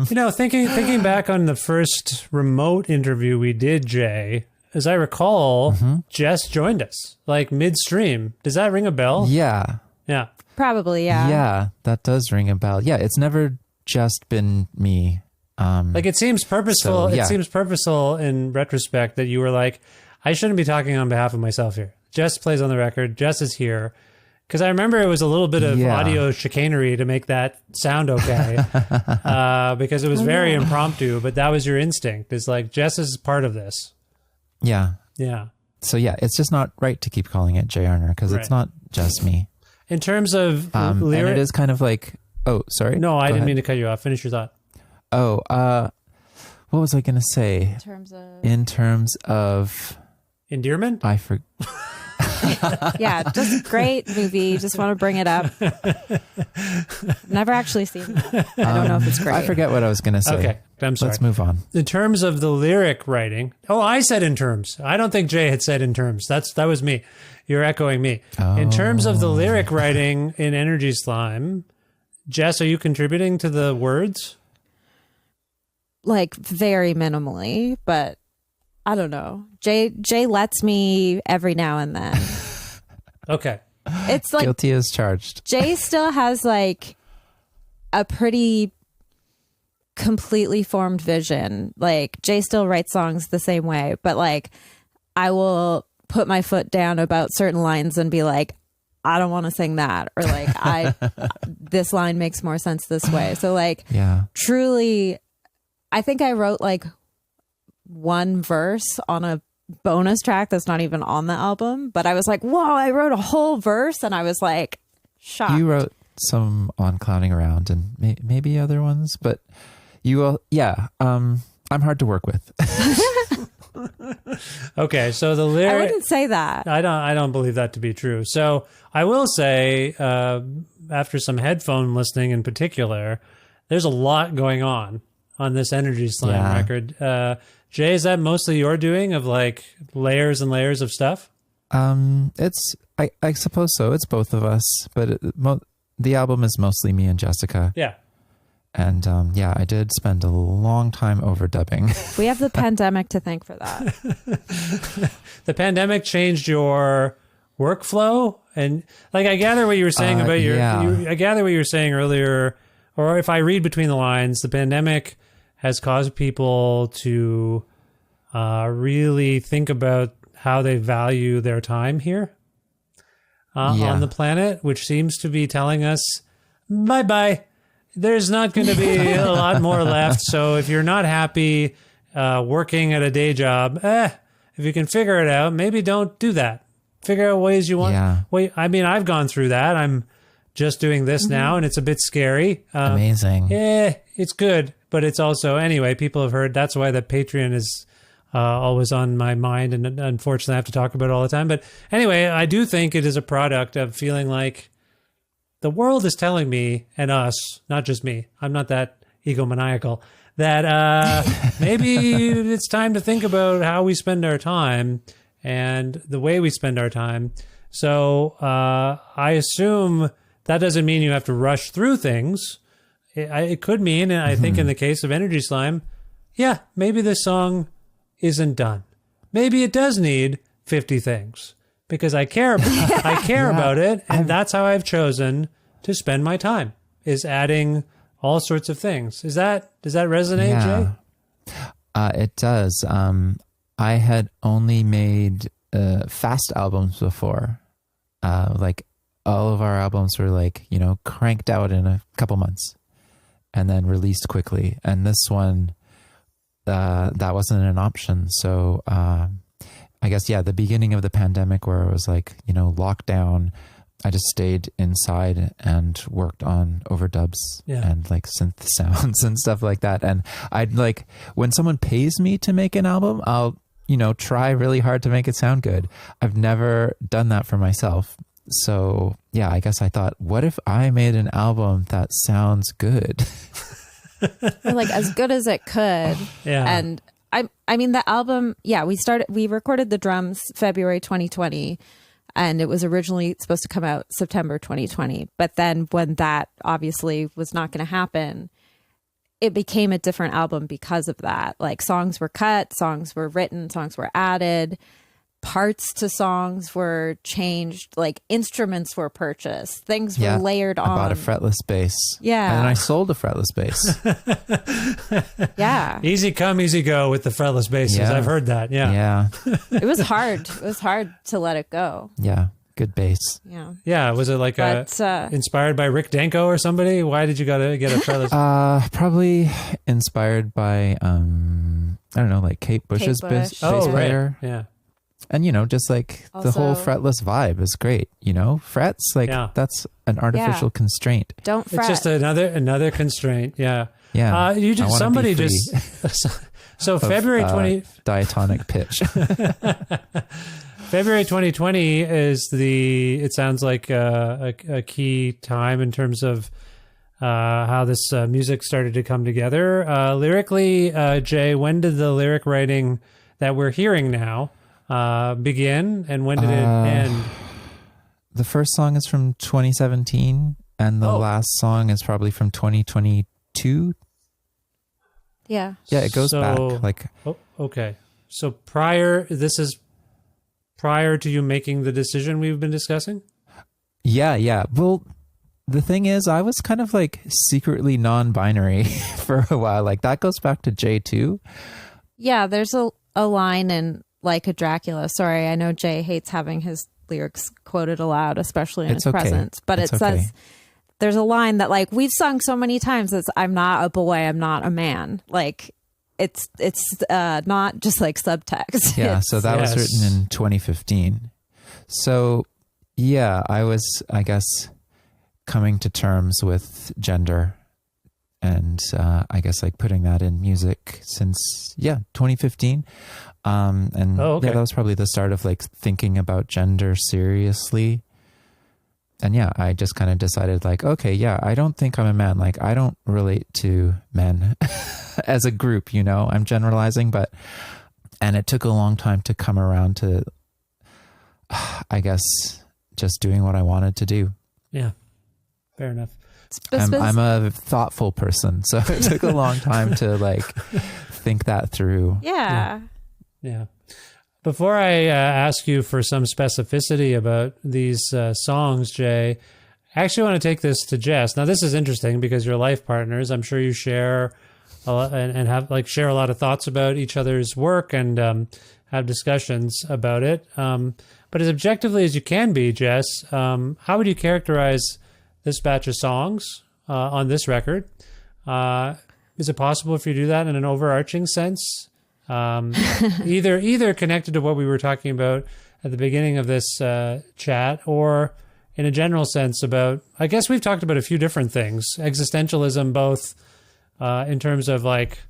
Thinking back on the first remote interview we did, Jay, as I recall, Jess joined us like midstream. Does that ring a bell? Yeah. Yeah. Probably, yeah. Yeah, that does ring a bell. Yeah, it's never just been me. Like it seems purposeful. So, yeah. It seems purposeful in retrospect that you were like, I shouldn't be talking on behalf of myself here. Jess plays on the record. Jess is here. Because I remember it was a little bit of audio chicanery to make that sound okay. Because it was very impromptu, but that was your instinct. It's like, Jess is part of this. Yeah. Yeah. So yeah, it's just not right to keep calling it Jay Arner because it's not just me. In terms of and it is kind of like, oh, sorry. No, I didn't mean to cut you off. Finish your thought. Oh, what was I going to say? In terms of endearment? I forgot. Yeah, just great movie. Just want to bring it up. Never actually seen it. I don't know if it's great. I forget what I was going to say. Okay, I'm sorry. Let's move on. In terms of the lyric writing, I said in terms. I don't think Jay had said in terms. That was me. You're echoing me. In terms of the lyric writing in Energy Slime, Jess, are you contributing to the words? Like very minimally, but I don't know. Jay lets me every now and then. Okay. It's like Guilty as charged. Jay still has like a pretty completely formed vision. Like Jay still writes songs the same way, but like I will put my foot down about certain lines and be like, I don't want to sing that, or like this line makes more sense this way. So like truly, I think I wrote like one verse on a bonus track that's not even on the album, but I was like, whoa, I wrote a whole verse, and I was like shocked. You wrote some on Clowning Around and maybe other ones, but you will, I'm hard to work with. Okay, so the lyric, I wouldn't say that. I don't believe that to be true. So I will say, after some headphone listening in particular, there's a lot going on this Energy Slam record. Jay, is that mostly your doing of like layers and layers of stuff? It's I suppose so. It's both of us, but the album is mostly me and Jessica. Yeah. And I did spend a long time overdubbing. We have the pandemic to thank for that. The pandemic changed your workflow, and like I gather what you were saying about I gather what you were saying earlier, or if I read between the lines, the pandemic has caused people to really think about how they value their time here on the planet, which seems to be telling us bye-bye. There's not going to be a lot more left. So if you're not happy working at a day job, if you can figure it out, maybe don't do that. Figure out ways you want. Yeah. Wait, I mean, I've gone through that. I'm just doing this now, and it's a bit scary. Amazing. Yeah, it's good, but it's also, anyway, people have heard. That's why the Patreon is always on my mind, and unfortunately I have to talk about it all the time. But anyway, I do think it is a product of feeling like the world is telling me, and us, not just me, I'm not that egomaniacal, that maybe it's time to think about how we spend our time and the way we spend our time. So I assume that doesn't mean you have to rush through things. It could mean, and I think in the case of Energy Slime, maybe this song isn't done. Maybe it does need 50 things. Because I care about it, and that's how I've chosen to spend my time, is adding all sorts of things. Does that resonate, Jay? It does. I had only made fast albums before. Like all of our albums were like, cranked out in a couple months and then released quickly. And this one, that wasn't an option. So, I guess, the beginning of the pandemic where it was like, lockdown, I just stayed inside and worked on overdubs and like synth sounds and stuff like that. And I'd like, when someone pays me to make an album, I'll, try really hard to make it sound good. I've never done that for myself. So I guess I thought, what if I made an album that sounds good? Or like as good as it could. Yeah. And I mean, the album, we recorded the drums February 2020, and it was originally supposed to come out September 2020. But then when that obviously was not going to happen, it became a different album because of that. Like songs were cut, songs were written, songs were added, parts to songs were changed, like instruments were purchased, things were layered on. I bought a fretless bass. Yeah. And then I sold a fretless bass. Yeah. Easy come, easy go with the fretless basses. Yeah. I've heard that. Yeah. It was hard. It was hard to let it go. Yeah. Good bass. Yeah. Yeah. Was it like inspired by Rick Danko or somebody? Why did you gotta get a fretless? Probably inspired by, I don't know, like Kate Bush's bass player. Right. Yeah. And, just like the whole fretless vibe is great. Frets, like that's an artificial constraint. Don't fret. It's just another constraint. Yeah. Yeah. Somebody just, so February 20, diatonic pitch. February 2020 is it sounds like a key time in terms of how this music started to come together. Lyrically, Jay, when did the lyric writing that we're hearing now begin, and when did it end? The first song is from 2017, And the last song is probably from 2022. Yeah. Yeah, it goes back. Like, okay. So this is prior to you making the decision we've been discussing? Yeah. Well, the thing is, I was kind of like secretly non-binary for a while. Like that goes back to Jay too. Yeah, there's a line in Like a Dracula. Sorry, I know Jay hates having his lyrics quoted aloud, especially in his presence. But it says, there's a line that like we've sung so many times. It's I'm not a boy, I'm not a man. Like it's not just like subtext. Yeah, so that was written in 2015. So yeah, I was, I guess, coming to terms with gender and I guess like putting that in music since 2015. And that was probably the start of like thinking about gender seriously. And yeah, I just kind of decided like, okay, yeah, I don't think I'm a man. Like I don't relate to men as a group, you know, I'm generalizing, and it took a long time to come around to, I guess, just doing what I wanted to do. Yeah, fair enough. I'm a thoughtful person, so it took a long time to like think that through. Yeah. Before I ask you for some specificity about these songs, Jay, I actually want to take this to Jess. Now, this is interesting because you're life partners. I'm sure you share a lot and have like share a lot of thoughts about each other's work and have discussions about it. But as objectively as you can be, Jess, how would you characterize this batch of songs on this record? Is it possible for you to do that in an overarching sense? Either connected to what we were talking about at the beginning of this chat, or in a general sense about, I guess we've talked about a few different things. Existentialism, both in terms of like,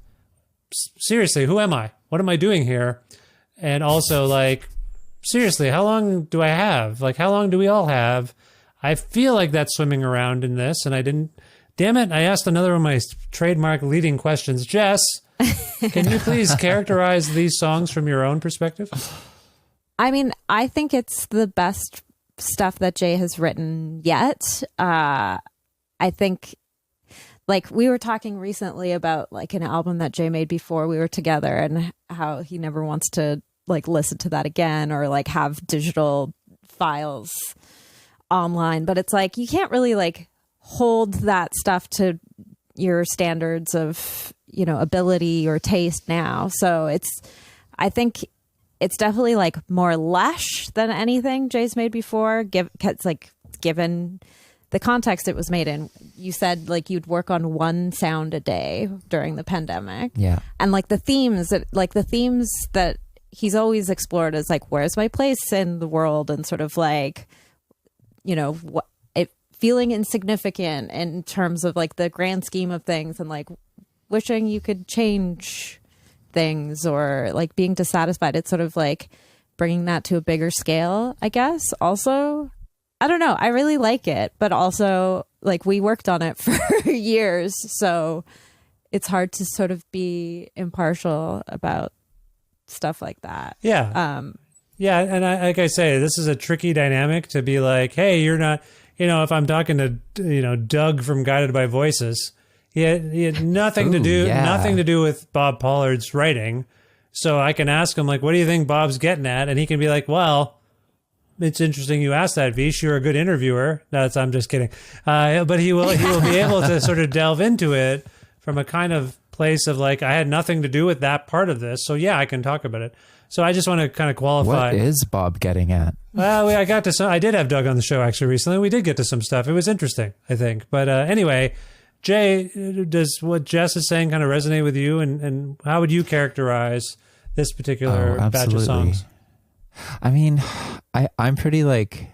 seriously, who am I? What am I doing here? And also like, seriously, how long do I have? Like, how long do we all have? I feel like that's swimming around in this, and I didn't. Damn it! I asked another of my trademark leading questions. Jess, can you please characterize these songs from your own perspective? I mean, I think it's the best stuff that Jay has written yet. I think, like, we were talking recently about like an album that Jay made before we were together, and how he never wants to like listen to that again or like have digital files online. But it's like you can't really like hold that stuff to your standards of, you know, ability or taste now. So I think it's definitely like more lush than anything Jay's made before. It's like, given the context it was made in, you said like you'd work on one sound a day during the pandemic. Yeah. And like the themes that he's always explored is like, where's my place in the world? And sort of like, you know, feeling insignificant in terms of like the grand scheme of things, and like wishing you could change things, or like being dissatisfied. It's sort of like bringing that to a bigger scale, I guess. Also, I don't know, I really like it, but also like we worked on it for years, so it's hard to sort of be impartial about stuff like that. Yeah. Yeah, and like I say, this is a tricky dynamic to be like, hey, you're not, you know, if I'm talking to, you know, Doug from Guided by Voices, he had nothing to do with Bob Pollard's writing. So I can ask him, like, what do you think Bob's getting at? And he can be like, well, it's interesting you asked that, Vish. You're a good interviewer. I'm just kidding. But he will be able to sort of delve into it from a kind of place of like, I had nothing to do with that part of this. So yeah, I can talk about it. So I just want to kind of qualify. What is Bob getting at? Well, I did have Doug on the show actually recently. We did get to some stuff. It was interesting, I think. But anyway, Jay, does what Jess is saying kind of resonate with you? And how would you characterize this particular batch of songs? I mean, I'm pretty like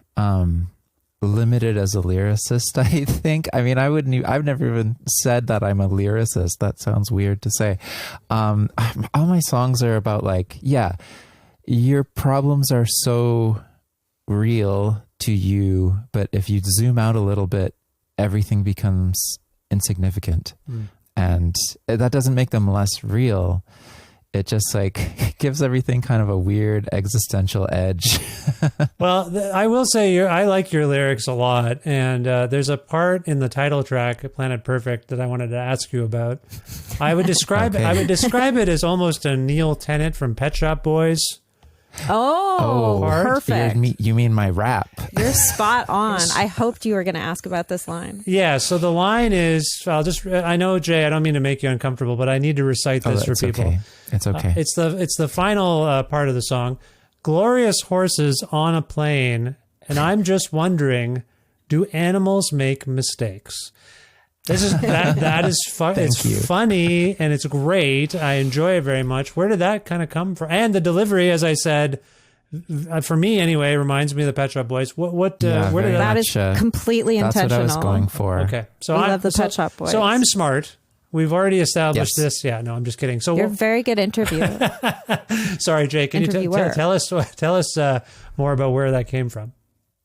limited as a lyricist, I think. I mean, I've never even said that I'm a lyricist. That sounds weird to say. All my songs are about like, yeah, your problems are so real to you, but if you zoom out a little bit, everything becomes insignificant. And that doesn't make them less real. it just like gives everything kind of a weird existential edge. Well, I will say I like your lyrics a lot, and there's a part in the title track, "Planet Perfect," that I wanted to ask you about. I would describe Okay. I would describe it as almost a Neil Tennant from Pet Shop Boys. Oh, perfect. You mean my rap? You're spot on. I hoped you were going to ask about this line. Yeah. So the line is, I know, Jay, I don't mean to make you uncomfortable, but I need to recite this for people. Okay. It's okay. It's the final part of the song. Glorious horses on a plane, and I'm just wondering, do animals make mistakes? This is that is fun. It's funny and it's great. I enjoy it very much. Where did that kind of come from? And the delivery, as I said, for me anyway, reminds me of the Pet Shop Boys. Where did that is completely intentional. That's what I was going for. Okay, so I love the Pet Shop Boys. So I'm smart. We've already established Yes. this. Yeah, no, I'm just kidding. So You're a very good interviewer. sorry, Jay. Can you tell us more about where that came from?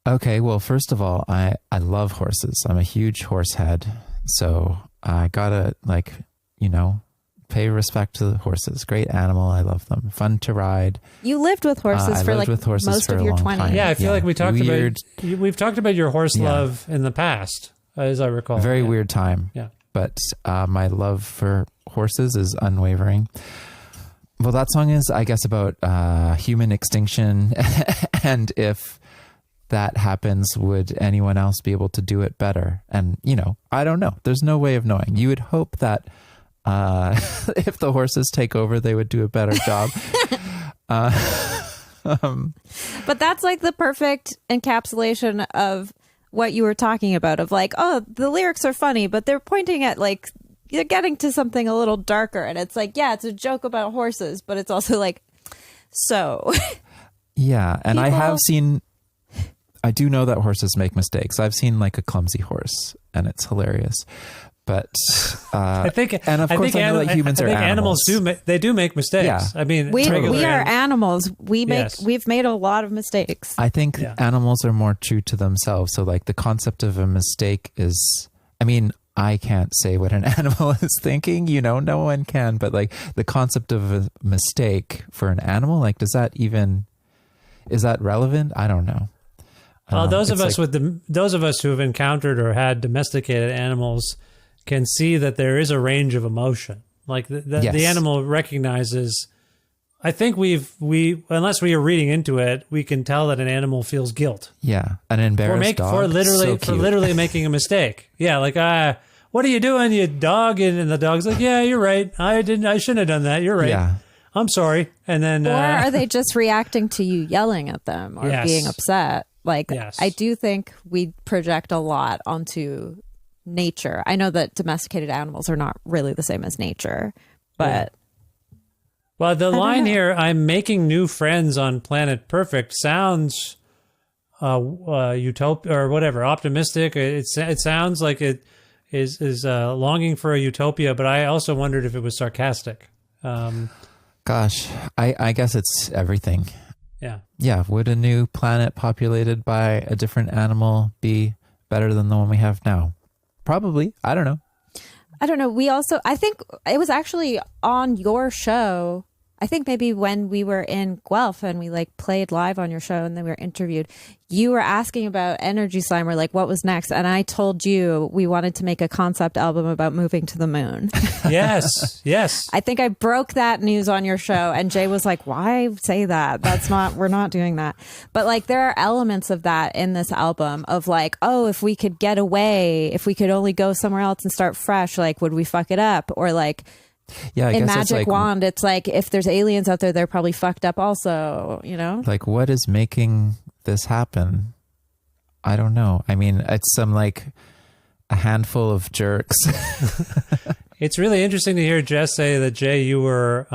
Okay, well, first of all, I love horses. I'm a huge horse head. So I gotta pay respect to the horses. Great animal. I love them. Fun to ride. You lived with horses for most of your 20s. Yeah, I feel like we've talked about your horse love in the past, as I recall. Very weird time. Yeah. But my love for horses is unwavering. Well, that song is, I guess, about human extinction, and if that happens, would anyone else be able to do it better? And, I don't know. There's no way of knowing. You would hope that if the horses take over, they would do a better job. But that's like the perfect encapsulation of what you were talking about, of like, oh, the lyrics are funny, but they're pointing at like, you're getting to something a little darker. And it's like, yeah, it's a joke about horses, but it's also like, so. Yeah. And I do know that horses make mistakes. I've seen like a clumsy horse and it's hilarious. But I know that humans are animals. They do make mistakes. Yeah. I mean, we are animals. We've made a lot of mistakes. I think animals are more true to themselves. So like the concept of a mistake is, I can't say what an animal is thinking, no one can, but like the concept of a mistake for an animal, like is that relevant? I don't know. Those of us who have encountered or had domesticated animals can see that there is a range of emotion. Like the animal recognizes. I think unless we are reading into it, we can tell that an animal feels guilt. Yeah, an embarrassed dog. For literally making a mistake. Yeah, like what are you doing, you dog? And the dog's like, yeah, you're right. I shouldn't have done that. You're right. Yeah. I'm sorry. And then, or are they just reacting to you yelling at them or being upset? Like, I do think we project a lot onto nature. I know that domesticated animals are not really the same as nature, but. Well, the line here, I'm making new friends on Planet Perfect, sounds utopia or whatever, optimistic. It sounds like it is longing for a utopia, but I also wondered if it was sarcastic. Gosh, I guess it's everything. Yeah. Yeah. Would a new planet populated by a different animal be better than the one we have now? Probably. I don't know. I think it was actually on your show. I think maybe when we were in Guelph and we like played live on your show and then we were interviewed, you were asking about Energy Slimer, like what was next. And I told you we wanted to make a concept album about moving to the moon. Yes. I think I broke that news on your show and Jay was like, why say that? We're not doing that. But like there are elements of that in this album of like, oh, if we could get away, if we could only go somewhere else and start fresh, like would we fuck it up? Or like, yeah, in Magic Wand, it's like if there's aliens out there, they're probably fucked up also, Like what is making this happen? I don't know. I mean, it's a handful of jerks. It's really interesting to hear Jess say that, Jay, you were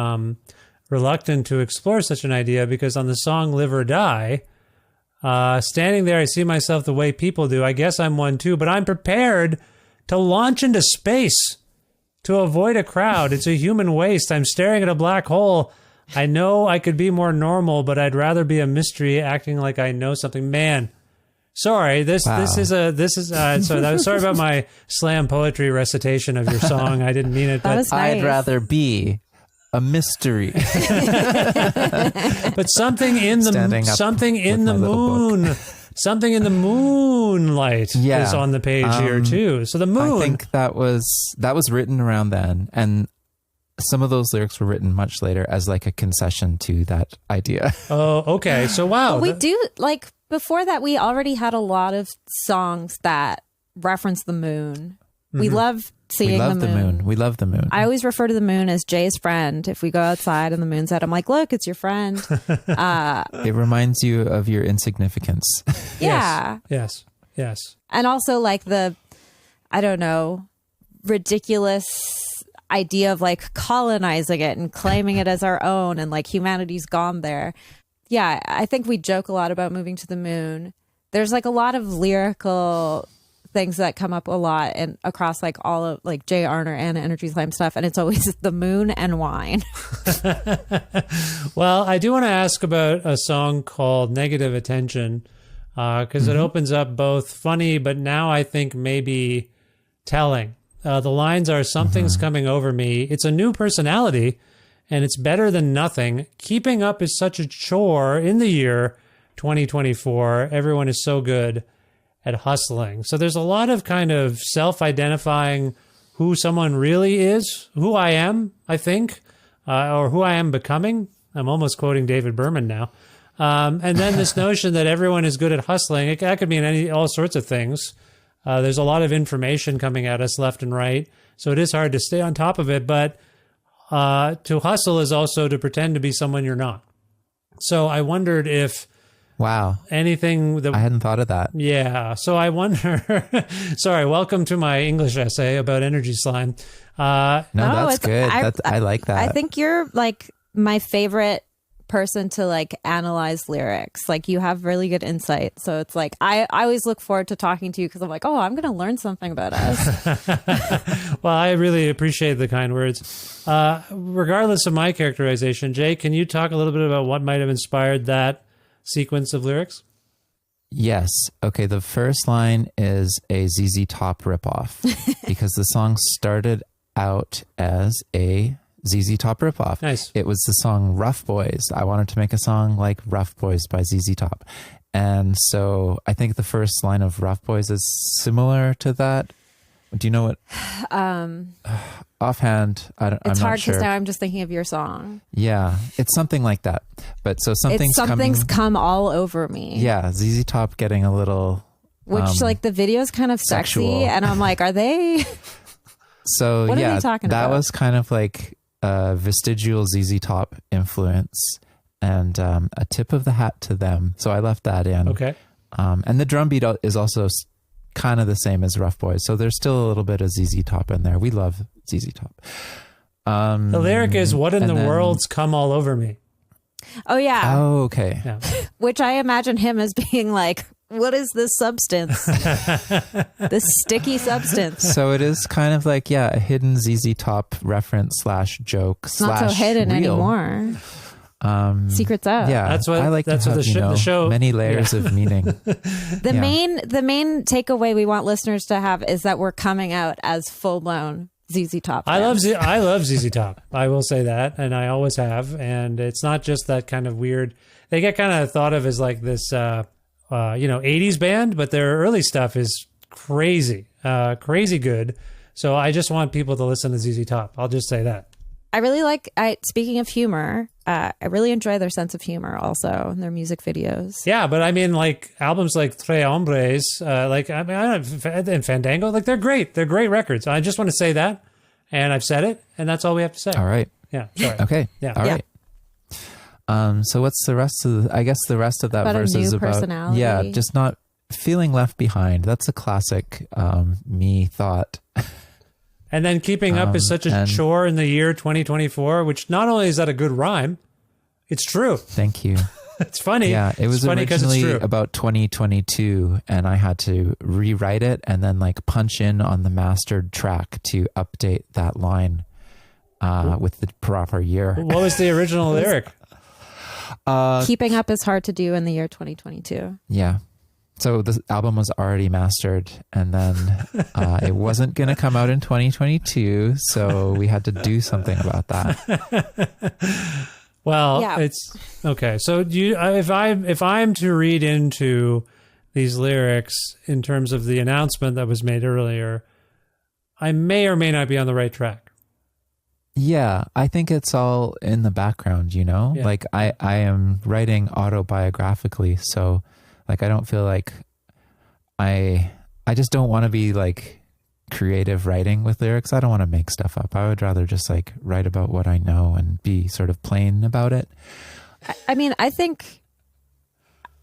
reluctant to explore such an idea because on the song Live or Die, standing there, I see myself the way people do. I guess I'm one too, but I'm prepared to launch into space to avoid a crowd. It's a human waste. I'm staring at a black hole. I know I could be more normal, but I'd rather be a mystery acting like I know something. Man, sorry. Sorry about my slam poetry recitation of your song. I didn't mean it. That was nice. I'd rather be a mystery. But something in the moon. Something in the moonlight is on the page here too. So the moon. I think that was written around then, and some of those lyrics were written much later as like a concession to that idea. Oh, okay. So wow. But we do, like, before that, we already had a lot of songs that reference the moon. We love seeing the moon. We love the moon. I always refer to the moon as Jay's friend. If we go outside and the moon's out, I'm like, look, it's your friend. It reminds you of your insignificance. Yeah. Yes. And also like the, I don't know, ridiculous idea of like colonizing it and claiming it as our own, and like humanity's gone there. Yeah, I think we joke a lot about moving to the moon. There's like a lot of lyrical things that come up a lot and across like all of like Jay Arner and Energy Slam stuff, and it's always the moon and wine. Well, I do want to ask about a song called Negative Attention, because it opens up both funny, but now I think maybe telling. The lines are, something's coming over me. It's a new personality, and it's better than nothing. Keeping up is such a chore in the year 2024. Everyone is so good at hustling. So there's a lot of kind of self-identifying who someone really is, who I am, I think, or who I am becoming. I'm almost quoting David Berman now. And then this notion that everyone is good at hustling. That could mean all sorts of things. There's a lot of information coming at us left and right, so it is hard to stay on top of it. But to hustle is also to pretend to be someone you're not. So I wondered if anything that I hadn't thought of that. Yeah. So I wonder. Sorry. Welcome to my English essay about energy slime. That's good. I like that. I think you're like my favorite person to like analyze lyrics. Like you have really good insight. So it's like I always look forward to talking to you because I'm like, oh, I'm going to learn something about us. Well, I really appreciate the kind words. Regardless of my characterization, Jay, can you talk a little bit about what might have inspired that sequence of lyrics? Yes. Okay. The first line is a ZZ Top ripoff because the song started out as a ZZ Top ripoff. Nice. It was the song Rough Boys. I wanted to make a song like Rough Boys by ZZ Top. And so I think the first line of Rough Boys is similar to that. Do you know what? Offhand, I'm not sure. It's hard because now I'm just thinking of your song. Yeah, it's something like that. But so something's come all over me. Yeah, ZZ Top getting a little... Which like the video's kind of sexual. Sexy. And I'm like, are they... So what yeah, are they talking that about? was kind of like a vestigial ZZ Top influence and a tip of the hat to them. So I left that in. Okay. And the drum beat is also kind of the same as Rough Boys. So there's still a little bit of ZZ Top in there. We love ZZ Top. The lyric is, what in the world's come all over me? Oh, yeah. Oh, okay. Yeah. Which I imagine him as being like, what is this substance? This sticky substance. So it is kind of like, a hidden ZZ Top reference / joke It's not so hidden anymore. Secrets out. Yeah, that's what I like that's to have, what the show many layers of meaning. The main takeaway we want listeners to have is that we're coming out as full blown ZZ Top fans. I love ZZ Top. I will say that, and I always have. And it's not just that kind of weird. They get kind of thought of as like this, 80s band, but their early stuff is crazy, crazy good. So I just want people to listen to ZZ Top. I'll just say that. I really like, speaking of humor, I really enjoy their sense of humor also in their music videos. Yeah, but I mean, like albums like Tres Hombres, and Fandango, like they're great. They're great records. I just want to say that, and I've said it, and that's all we have to say. All right. Yeah. Sorry. Okay. Yeah. All right. So what's the rest of I guess the rest of that about verse a new is about personality. just not feeling left behind. That's a classic me thought. And then keeping up is such a chore in the year 2024, which not only is that a good rhyme, it's true. Thank you. It's funny. Yeah, it was funny originally about 2022, and I had to rewrite it and then like punch in on the mastered track to update that line with the proper year. What was the original lyric? Keeping up is hard to do in the year 2022. Yeah. So the album was already mastered, and then it wasn't going to come out in 2022, so we had to do something about that. Well, Yeah. it's okay. So if I'm to read into these lyrics in terms of the announcement that was made earlier, I may or may not be on the right track. Yeah, I think it's all in the background, you know? Yeah. Like I am writing autobiographically, so like I don't feel like I just don't want to be like creative writing with lyrics. I don't want to make stuff up. I would rather just like write about what I know and be sort of plain about it. I mean, I think,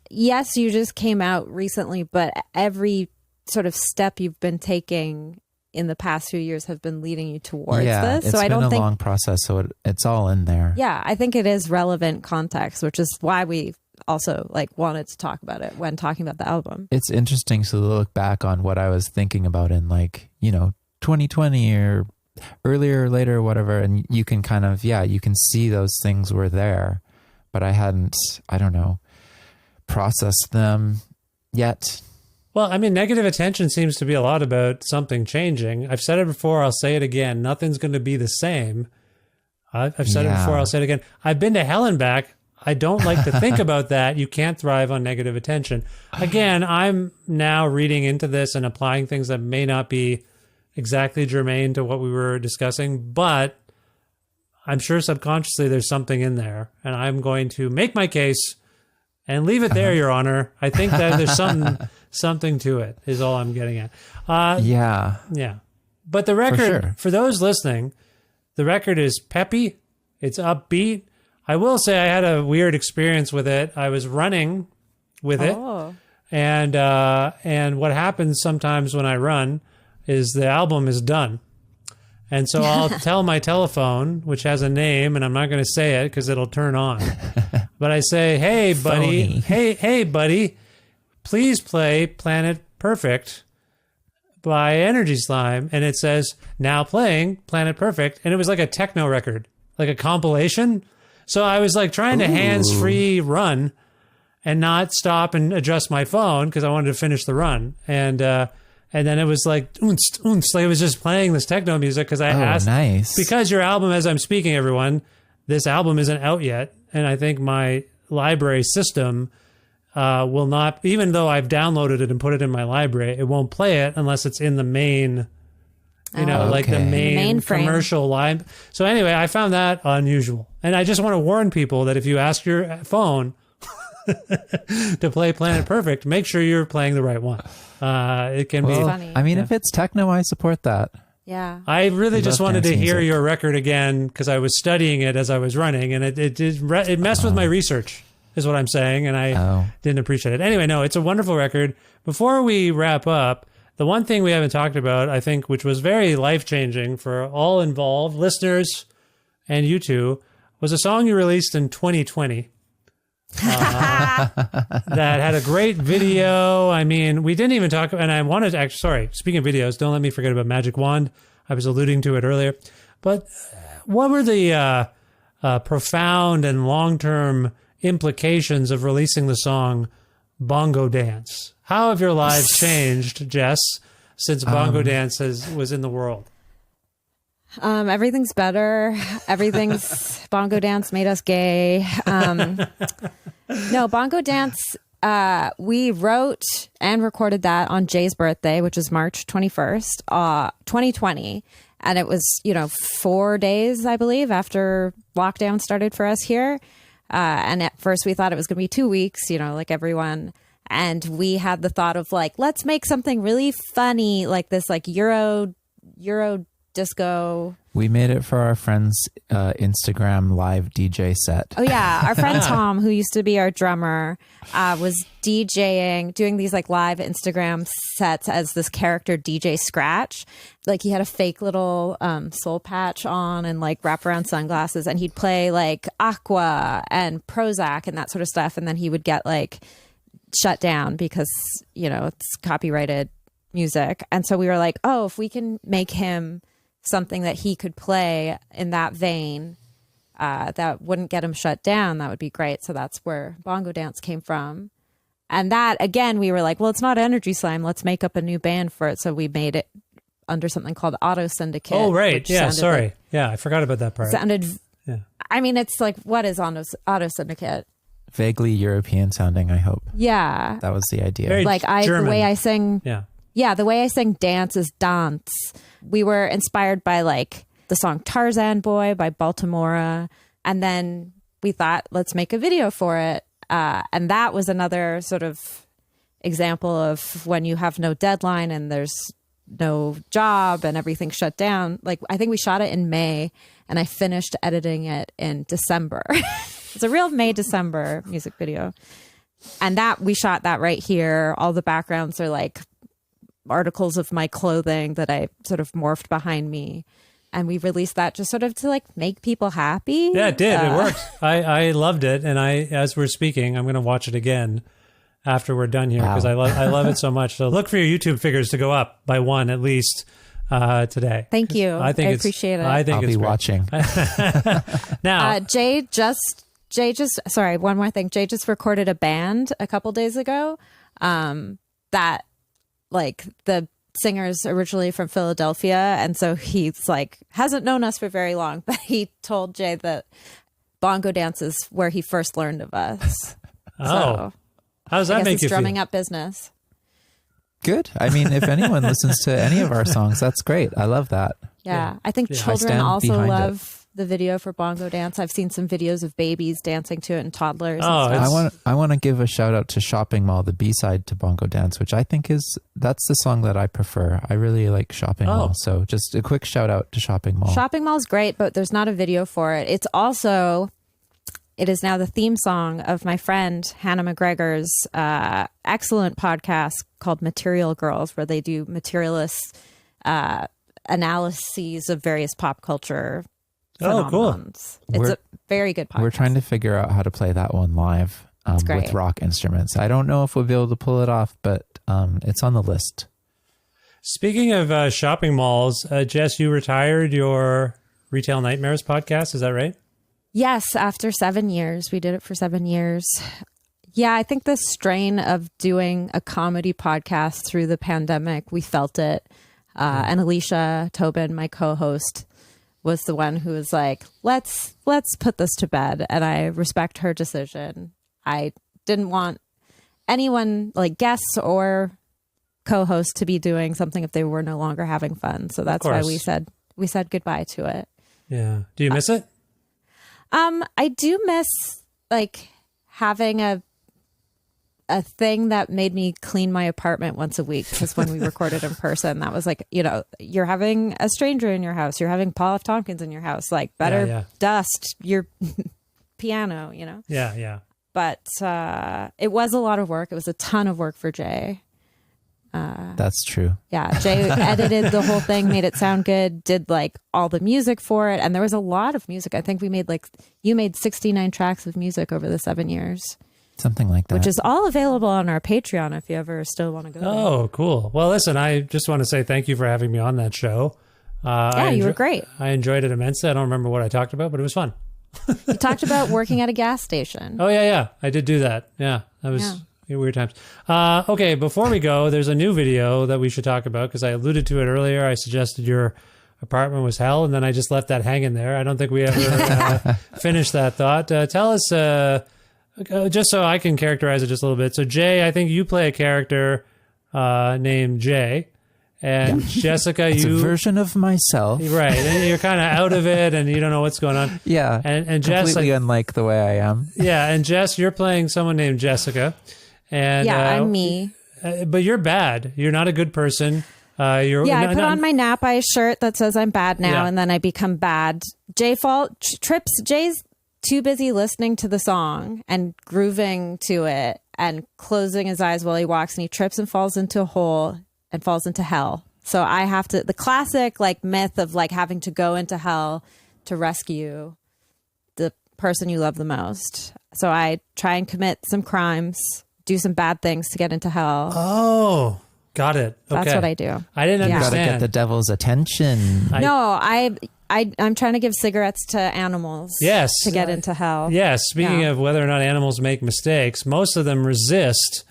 yes, you just came out recently, but every sort of step you've been taking in the past few years have been leading you towards this. It's So I been don't a think, long process, so it's all in there. yeah, I think it is relevant context, which is why we also like wanted to talk about it when talking about the album. It's interesting to look back on what I was thinking about in like, 2020 or earlier or later or whatever, and you can kind of, you can see those things were there, but I hadn't, I don't know, processed them yet. Well, I mean, negative attention seems to be a lot about something changing. I've said it before. I'll say it again. Nothing's going to be the same. I've said it before. I'll say it again. I've been to hell and back. I don't like to think about that. You can't thrive on negative attention. Again, I'm now reading into this and applying things that may not be exactly germane to what we were discussing, but I'm sure subconsciously there's something in there, and I'm going to make my case and leave it there, Your Honor. I think that there's something to it, is all I'm getting at. Yeah. But the record, for sure. those listening, the record is peppy. It's upbeat. I will say I had a weird experience with it. I was running with it. And what happens sometimes when I run is the album is done. And so I'll tell my telephone, which has a name, and I'm not going to say it because it'll turn on. But I say, hey, buddy, hey, buddy, please play Planet Perfect by Energy Slime. And it says, now playing Planet Perfect. And it was like a techno record, like a compilation. So I was like trying to hands-free run and not stop and adjust my phone because I wanted to finish the run. And then it was like, like it was just playing this techno music because I asked, nice. Because your album, as I'm speaking, everyone, this album isn't out yet. And I think my library system will not, even though I've downloaded it and put it in my library, it won't play it unless it's in the main, like the main commercial line. So anyway, I found that unusual. And I just want to warn people that if you ask your phone to play Planet Perfect, make sure you're playing the right one. It can be funny. I mean, if it's techno, I support that. Yeah. I really just wanted to dance hear music. your record again because I was studying it as I was running, and it messed with my research, is what I'm saying, and I didn't appreciate it. Anyway, no, it's a wonderful record. Before we wrap up, the one thing we haven't talked about, I think, which was very life-changing for all involved, listeners and you two, was a song you released in 2020. That had a great video. I mean, we didn't even talk, and I wanted to actually, sorry, speaking of videos, don't let me forget about Magic Wand. I was alluding to it earlier. But what were the profound and long-term implications of releasing the song Bongo Dance? How have your lives changed, Jess, since Bongo Dance was in the world? Everything's better. Everything's Bongo Dance made us gay. No, Bongo Dance, we wrote and recorded that on Jay's birthday, which is March 21st, 2020. And it was, 4 days, I believe, after lockdown started for us here. And at first we thought it was going to be 2 weeks, like everyone. And we had the thought of like, let's make something really funny, like this, like Euro disco. We made it for our friend's Instagram live DJ set. Oh yeah, our friend Tom, who used to be our drummer, was DJing, doing these like live Instagram sets as this character DJ Scratch. Like he had a fake little soul patch on and like wraparound sunglasses, and he'd play like Aqua and Prozac and that sort of stuff, and then he would get like shut down because it's copyrighted music. And so we were like, oh, if we can make him something that he could play in that vein that wouldn't get him shut down, that would be great. So that's where Bongo Dance came from. And that, again, we were like, well, it's not Energy Slime. Let's make up a new band for it. So we made it under something called Auto Syndicate. Oh, right. Yeah, sorry. Like, yeah, I forgot about that part. I mean, it's like, what is Auto Syndicate? Vaguely European sounding, I hope. Yeah. That was the idea. Very like German. The way I sing. Yeah, the way I sing dance is dance. We were inspired by like the song Tarzan Boy by Baltimora. And then we thought, let's make a video for it. And that was another sort of example of when you have no deadline and there's no job and everything shut down. Like, I think we shot it in May and I finished editing it in December. It's a real May-December music video. And that we shot that right here. All the backgrounds are like articles of my clothing that I sort of morphed behind me. And we released that just sort of to like make people happy. Yeah, it did. It worked. I loved it. And as we're speaking, I'm going to watch it again after we're done here because I love it so much. So look for your YouTube figures to go up by one at least today. Thank you. I appreciate it. I think I'll it's be great. watching. Now, Jay just sorry, one more thing. Jay just recorded a band a couple days ago that like the singer's originally from Philadelphia. And so he's like, hasn't known us for very long, but he told Jay that Bongo Dance is where he first learned of us. how does that make you feel? Drumming up business. Good. I mean, if anyone listens to any of our songs, that's great. I love that. Yeah. I think I children stand also behind love the video for Bongo Dance. I've seen some videos of babies dancing to it and toddlers. Oh, and stuff. I want to give a shout out to Shopping Mall, the B-side to Bongo Dance, which I think that's the song that I prefer. I really like Shopping Mall. So just a quick shout out to Shopping Mall. Shopping Mall's great, but there's not a video for it. It is now the theme song of my friend Hannah McGregor's excellent podcast called Material Girls, where they do materialist analyses of various pop culture phenomenons. Cool. It's a very good podcast. We're trying to figure out how to play that one live with rock instruments. I don't know if we'll be able to pull it off, but it's on the list. Speaking of shopping malls, Jess, you retired your Retail Nightmares podcast. Is that right? Yes, after 7 years. We did it for 7 years. Yeah, I think the strain of doing a comedy podcast through the pandemic, we felt it. And Alicia Tobin, my co-host, was the one who was like, let's put this to bed. And I respect her decision. I didn't want anyone, like guests or co-hosts, to be doing something if they were no longer having fun. So that's why we said goodbye to it. Yeah. Do you miss it? I do miss like having a thing that made me clean my apartment once a week, because when we recorded in person, that was like, you're having a stranger in your house, you're having Paul F. Tompkins in your house, like better dust your piano, Yeah. But it was a lot of work. It was a ton of work for Jay. That's true. Yeah, Jay edited the whole thing, made it sound good, did like all the music for it, and there was a lot of music. I think you made 69 tracks of music over the 7 years. Something like that. Which is all available on our Patreon if you ever still want to go there. Oh, cool. Well, listen, I just want to say thank you for having me on that show. You were great. I enjoyed it immensely. I don't remember what I talked about, but it was fun. You talked about working at a gas station. Oh, yeah. I did do that. Yeah, that was weird times. Okay, before we go, there's a new video that we should talk about because I alluded to it earlier. I suggested your apartment was hell, and then I just left that hanging there. I don't think we ever finished that thought. Tell us... just so I can characterize it just a little bit. So, Jay, I think you play a character named Jay. And Jessica, it's a version of myself. Right. And you're kind of out of it and you don't know what's going on. Yeah. And Jess, completely unlike the way I am. Yeah. And Jess, you're playing someone named Jessica. And I'm me. But you're bad. You're not a good person. I put on my Napa shirt that says I'm bad now, and then I become bad. Jay's too busy listening to the song and grooving to it and closing his eyes while he walks, and he trips and falls into a hole and falls into hell. So I have to, the classic like myth of like having to go into hell to rescue the person you love the most. So I try and commit some crimes, do some bad things to get into hell. Oh, got it. Okay. That's what I do. I didn't understand. Gotta get the devil's attention. I'm trying to give cigarettes to animals. Yes. To get into hell. Yes. Speaking of whether or not animals make mistakes, most of them resist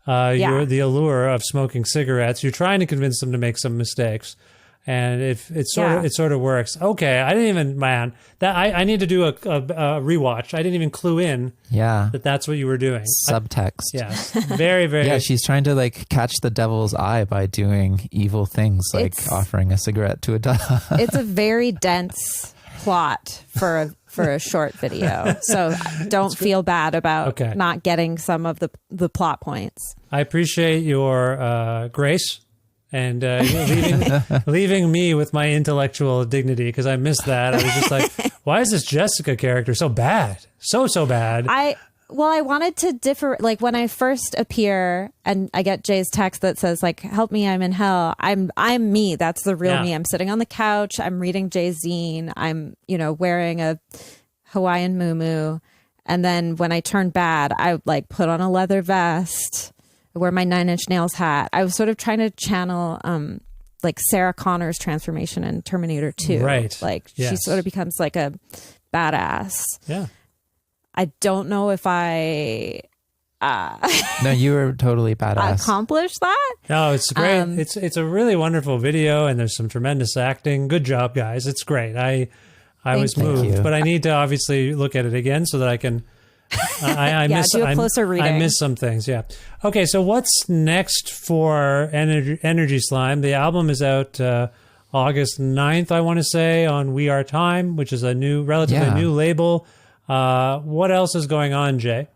you're the allure of smoking cigarettes. You're trying to convince them to make some mistakes. And if it sort of works. Okay, I didn't even, man, that I need to do a rewatch. I didn't even clue in that that's what you were doing. Subtext. Yes. Very, very. Yeah, she's trying to like catch the devil's eye by doing evil things like offering a cigarette to a dog. It's a very dense plot for a short video. So don't feel bad about not getting some of the plot points. I appreciate your grace. And leaving me with my intellectual dignity, because I missed that. I was just like, why is this Jessica character so bad? So bad. I wanted to differ. Like when I first appear and I get Jay's text that says like, help me, I'm in hell. I'm me. That's the real me. I'm sitting on the couch. I'm reading Jay's zine. I'm, wearing a Hawaiian muumuu. And then when I turn bad, I like put on a leather vest. I wear my 9 Inch Nails hat. I was sort of trying to channel like Sarah Connor's transformation in Terminator 2. Right. Like she sort of becomes like a badass. Yeah. I don't know if I No, you were totally badass. accomplished that. No, it's great. It's a really wonderful video, and there's some tremendous acting. Good job, guys. It's great. I was moved, but I need to obviously look at it again so that I can I do a closer reading. I missed some things. Yeah. Okay. So what's next for Energy Slime? The album is out August 9th, I want to say, on We Are Time, which is a relatively new label. What else is going on, Jay?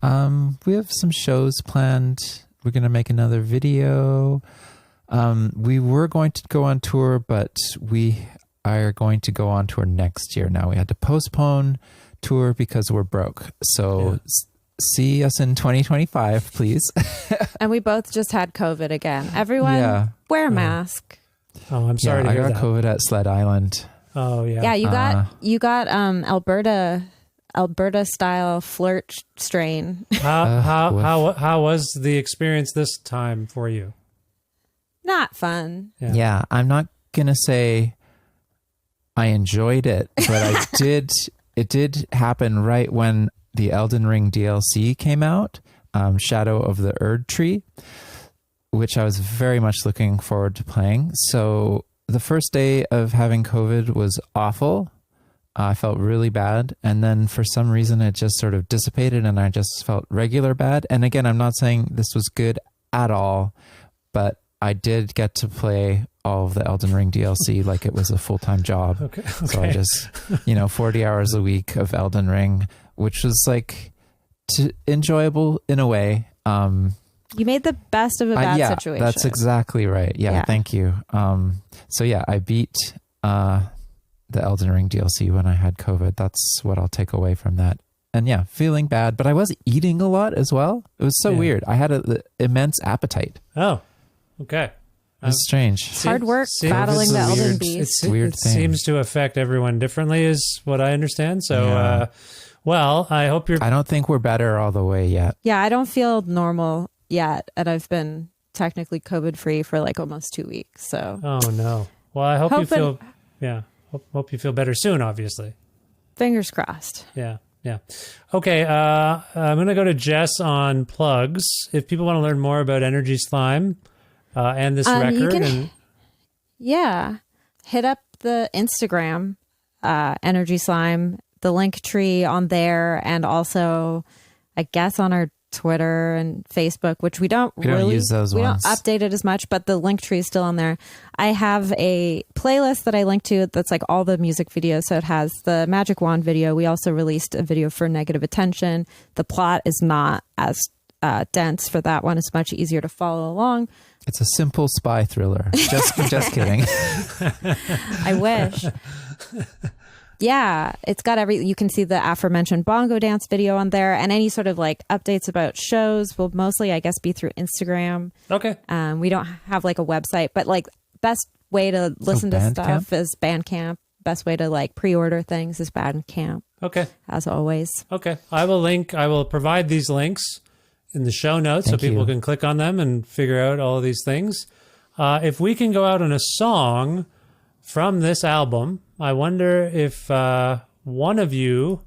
We have some shows planned. We're going to make another video. We were going to go on tour, but we are going to go on tour next year. Now we had to postpone tour because we're broke. So see us in 2025, please. And we both just had COVID again. Everyone wear a mask. Oh, I'm sorry to hear that. I got COVID at Sled Island. Oh yeah. Yeah, you got Alberta style flirt strain. How was the experience this time for you? Not fun. Yeah, I'm not gonna say I enjoyed it, but I did. It did happen right when the Elden Ring DLC came out, Shadow of the Erd Tree, which I was very much looking forward to playing. So the first day of having COVID was awful. I felt really bad. And then for some reason, it just sort of dissipated and I just felt regular bad. And again, I'm not saying this was good at all, but I did get to play all of the Elden Ring DLC like it was a full-time job. Okay. So I just, 40 hours a week of Elden Ring, which was like enjoyable in a way. You made the best of a bad situation. That's exactly right. Yeah. Thank you. So yeah, I beat the Elden Ring DLC when I had COVID. That's what I'll take away from that. And yeah, feeling bad, but I was eating a lot as well. It was so weird. I had an immense appetite. Oh, okay. It's strange. It's hard work battling the Elden Beast. It seems to affect everyone differently is what I understand. So, well, I hope you're... I don't think we're better all the way yet. Yeah, I don't feel normal yet. And I've been technically COVID-free for like almost 2 weeks. So. Oh, no. Well, I hope you feel... Yeah. Hope you feel better soon, obviously. Fingers crossed. Yeah. Okay, I'm going to go to Jess on plugs. If people want to learn more about Energy Slime and this record. Hit up the Instagram, Energy Slime, the link tree on there, and also, I guess, on our Twitter and Facebook, which we don't use those we ones. don't update it as much, but the link tree is still on there. I have a playlist that I link to that's like all the music videos. So it has the Magic Wand video. We also released a video for Negative Attention. The plot is not as dense for that one. It's much easier to follow along. It's a simple spy thriller. Just kidding. I wish. Yeah, it's got you can see the aforementioned Bongo Dance video on there, and any sort of like updates about shows will mostly, I guess, be through Instagram. Okay. We don't have like a website, but like best way to listen to stuff is Bandcamp. Best way to like pre-order things is Bandcamp. Okay. As always. Okay. I will provide these links in the show notes so people can click on them and figure out all of these things. If we can go out on a song from this album, I wonder if one of you,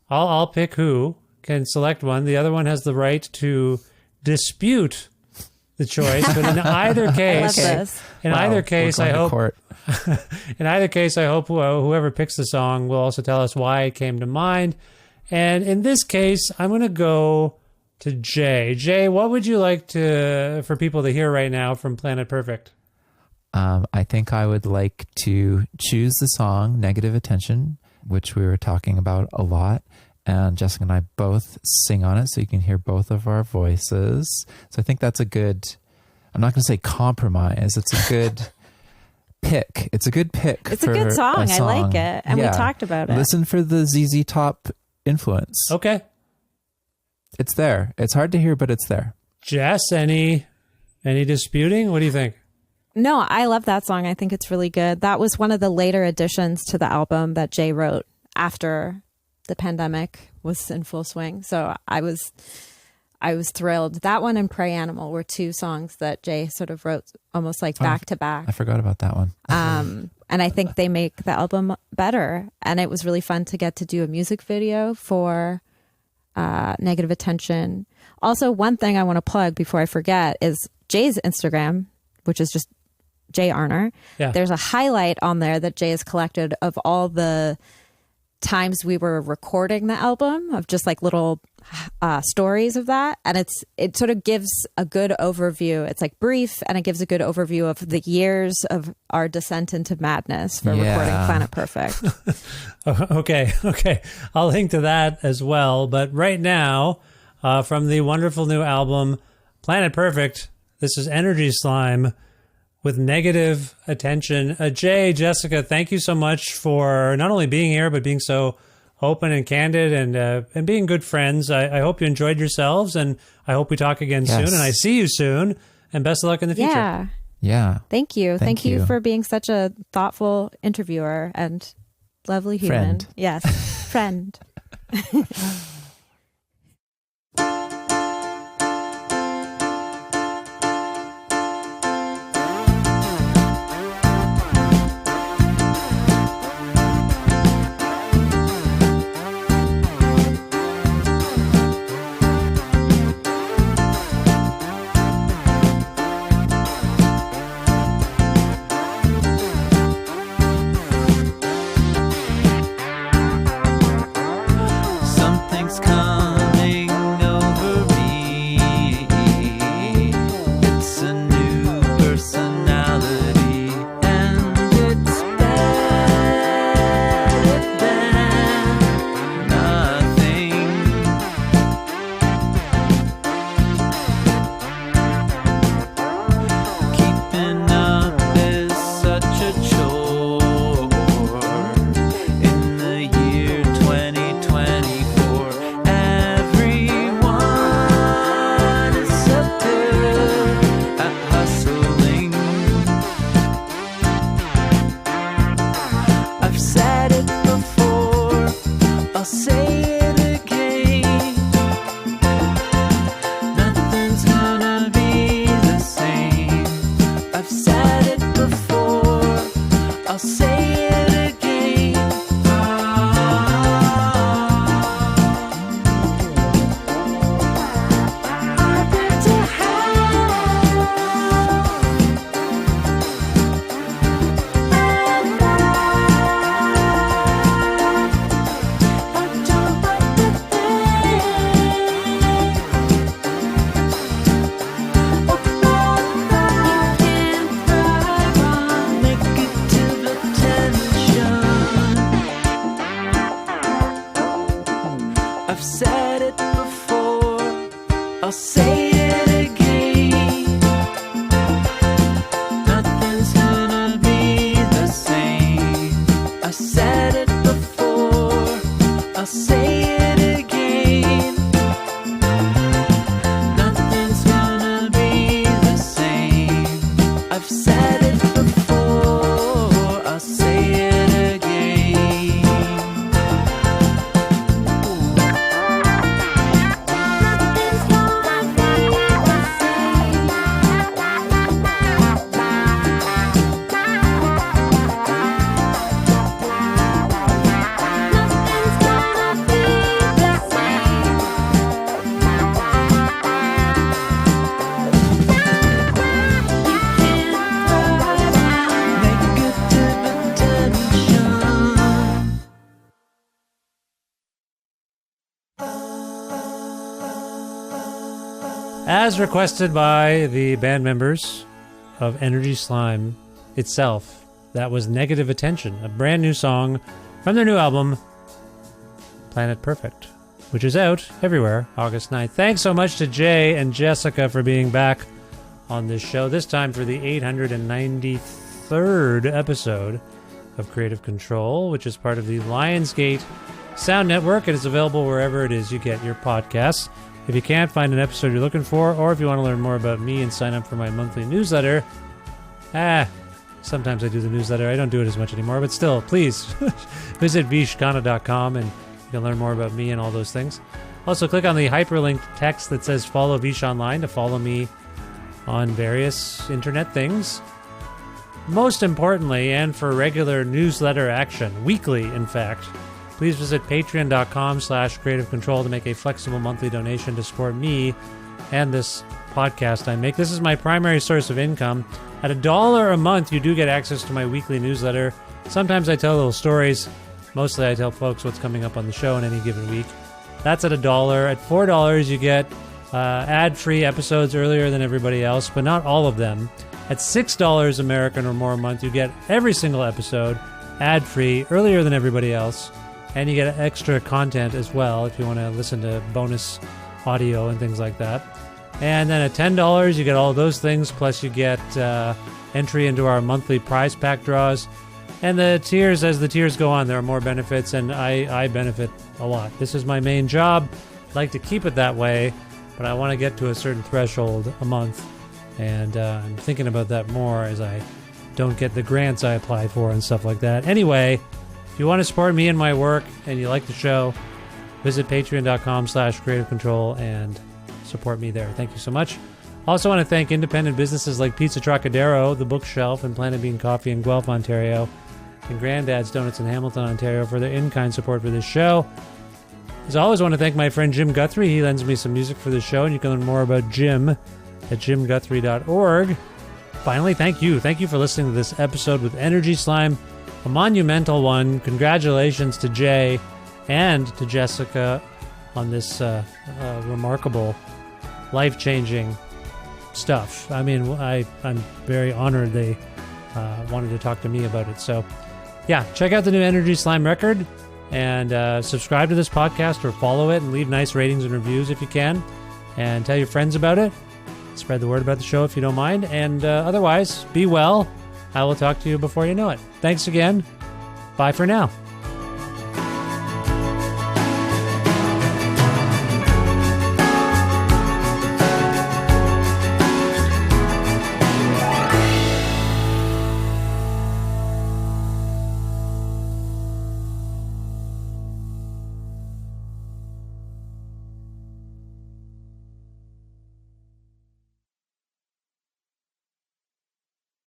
I'll pick who, can select one. The other one has the right to dispute the choice, but in either case, in either case, I hope whoever picks the song will also tell us why it came to mind. And in this case, I'm going to go to Jay. Jay, what would you like for people to hear right now from Planet Perfect? I think I would like to choose the song Negative Attention, which we were talking about a lot. And Jessica and I both sing on it, so you can hear both of our voices. So I think that's a good, I'm not going to say compromise. It's a good pick. It's a good pick. It's a good song. I like it. And we talked about it. Listen for the ZZ Top influence. Okay. It's there. It's hard to hear, but it's there. Jess, any disputing? What do you think? No, I love that song. I think it's really good. That was one of the later additions to the album that Jay wrote after the pandemic was in full swing. So I was thrilled. That one and Prey Animal were two songs that Jay sort of wrote almost like back to back. I forgot about that one. And I think they make the album better. And it was really fun to get to do a music video for Negative Attention. Also, one thing I want to plug before I forget is Jay's Instagram, which is just Jay Arner. Yeah. There's a highlight on there that Jay has collected of all the times we were recording the album, of just like little stories of that, and it sort of gives a good overview. It's like brief, and it gives a good overview of the years of our descent into madness for recording Planet Perfect. Okay, I'll link to that as well. But right now, from the wonderful new album Planet Perfect, this is Energy Slime with Negative Attention. Jay, Jessica, thank you so much for not only being here, but being so open and candid and being good friends. I hope you enjoyed yourselves, and I hope we talk again soon, and I see you soon, and best of luck in the future. Yeah. Thank you. Thank you for being such a thoughtful interviewer and lovely human. Friend. Yes. Friend. as requested by the band members of Energy Slime itself. That was Negative Attention, a brand new song from their new album, Planet Perfect, which is out everywhere August 9th. Thanks so much to Jay and Jessica for being back on this show, this time for the 893rd episode of Creative Control, which is part of the Lionsgate Sound Network. It is available wherever it is you get your podcasts. If you can't find an episode you're looking for, or if you want to learn more about me and sign up for my monthly newsletter, sometimes I do the newsletter. I don't do it as much anymore, but still, please visit vishkhanna.com and you can learn more about me and all those things. Also, click on the hyperlinked text that says follow Vish online to follow me on various internet things. Most importantly, and for regular newsletter action, weekly in fact, please visit patreon.com/Creative Control to make a flexible monthly donation to support me and this podcast I make. This is my primary source of income. At $1 a month, you do get access to my weekly newsletter. Sometimes I tell little stories. Mostly I tell folks what's coming up on the show in any given week. That's at $1. At $4, you get ad-free episodes earlier than everybody else, but not all of them. At $6 American or more a month, you get every single episode ad-free earlier than everybody else. And you get extra content as well if you want to listen to bonus audio and things like that. And then at $10, you get all those things, plus you get entry into our monthly prize pack draws. And the tiers, as the tiers go on, there are more benefits, and I benefit a lot. This is my main job. I'd like to keep it that way, but I want to get to a certain threshold a month. And I'm thinking about that more as I don't get the grants I apply for and stuff like that. Anyway, if you want to support me and my work and you like the show, visit patreon.com/Creative Control and support me there. Thank you so much. Also want to thank independent businesses like Pizza Trocadero, The Bookshelf, and Planet Bean Coffee in Guelph, Ontario, and Granddad's Donuts in Hamilton, Ontario for their in-kind support for this show. As always, I want to thank my friend Jim Guthrie. He lends me some music for the show, and you can learn more about Jim at jimguthrie.org. Finally, thank you. Thank you for listening to this episode with Energy Slime, a monumental one. Congratulations to Jay and to Jessica on this remarkable, life-changing stuff. I mean, I'm very honored they wanted to talk to me about it. So, yeah, check out the new Energy Slime record and subscribe to this podcast or follow it and leave nice ratings and reviews if you can. And tell your friends about it. Spread the word about the show if you don't mind. And otherwise, be well. I will talk to you before you know it. Thanks again. Bye for now.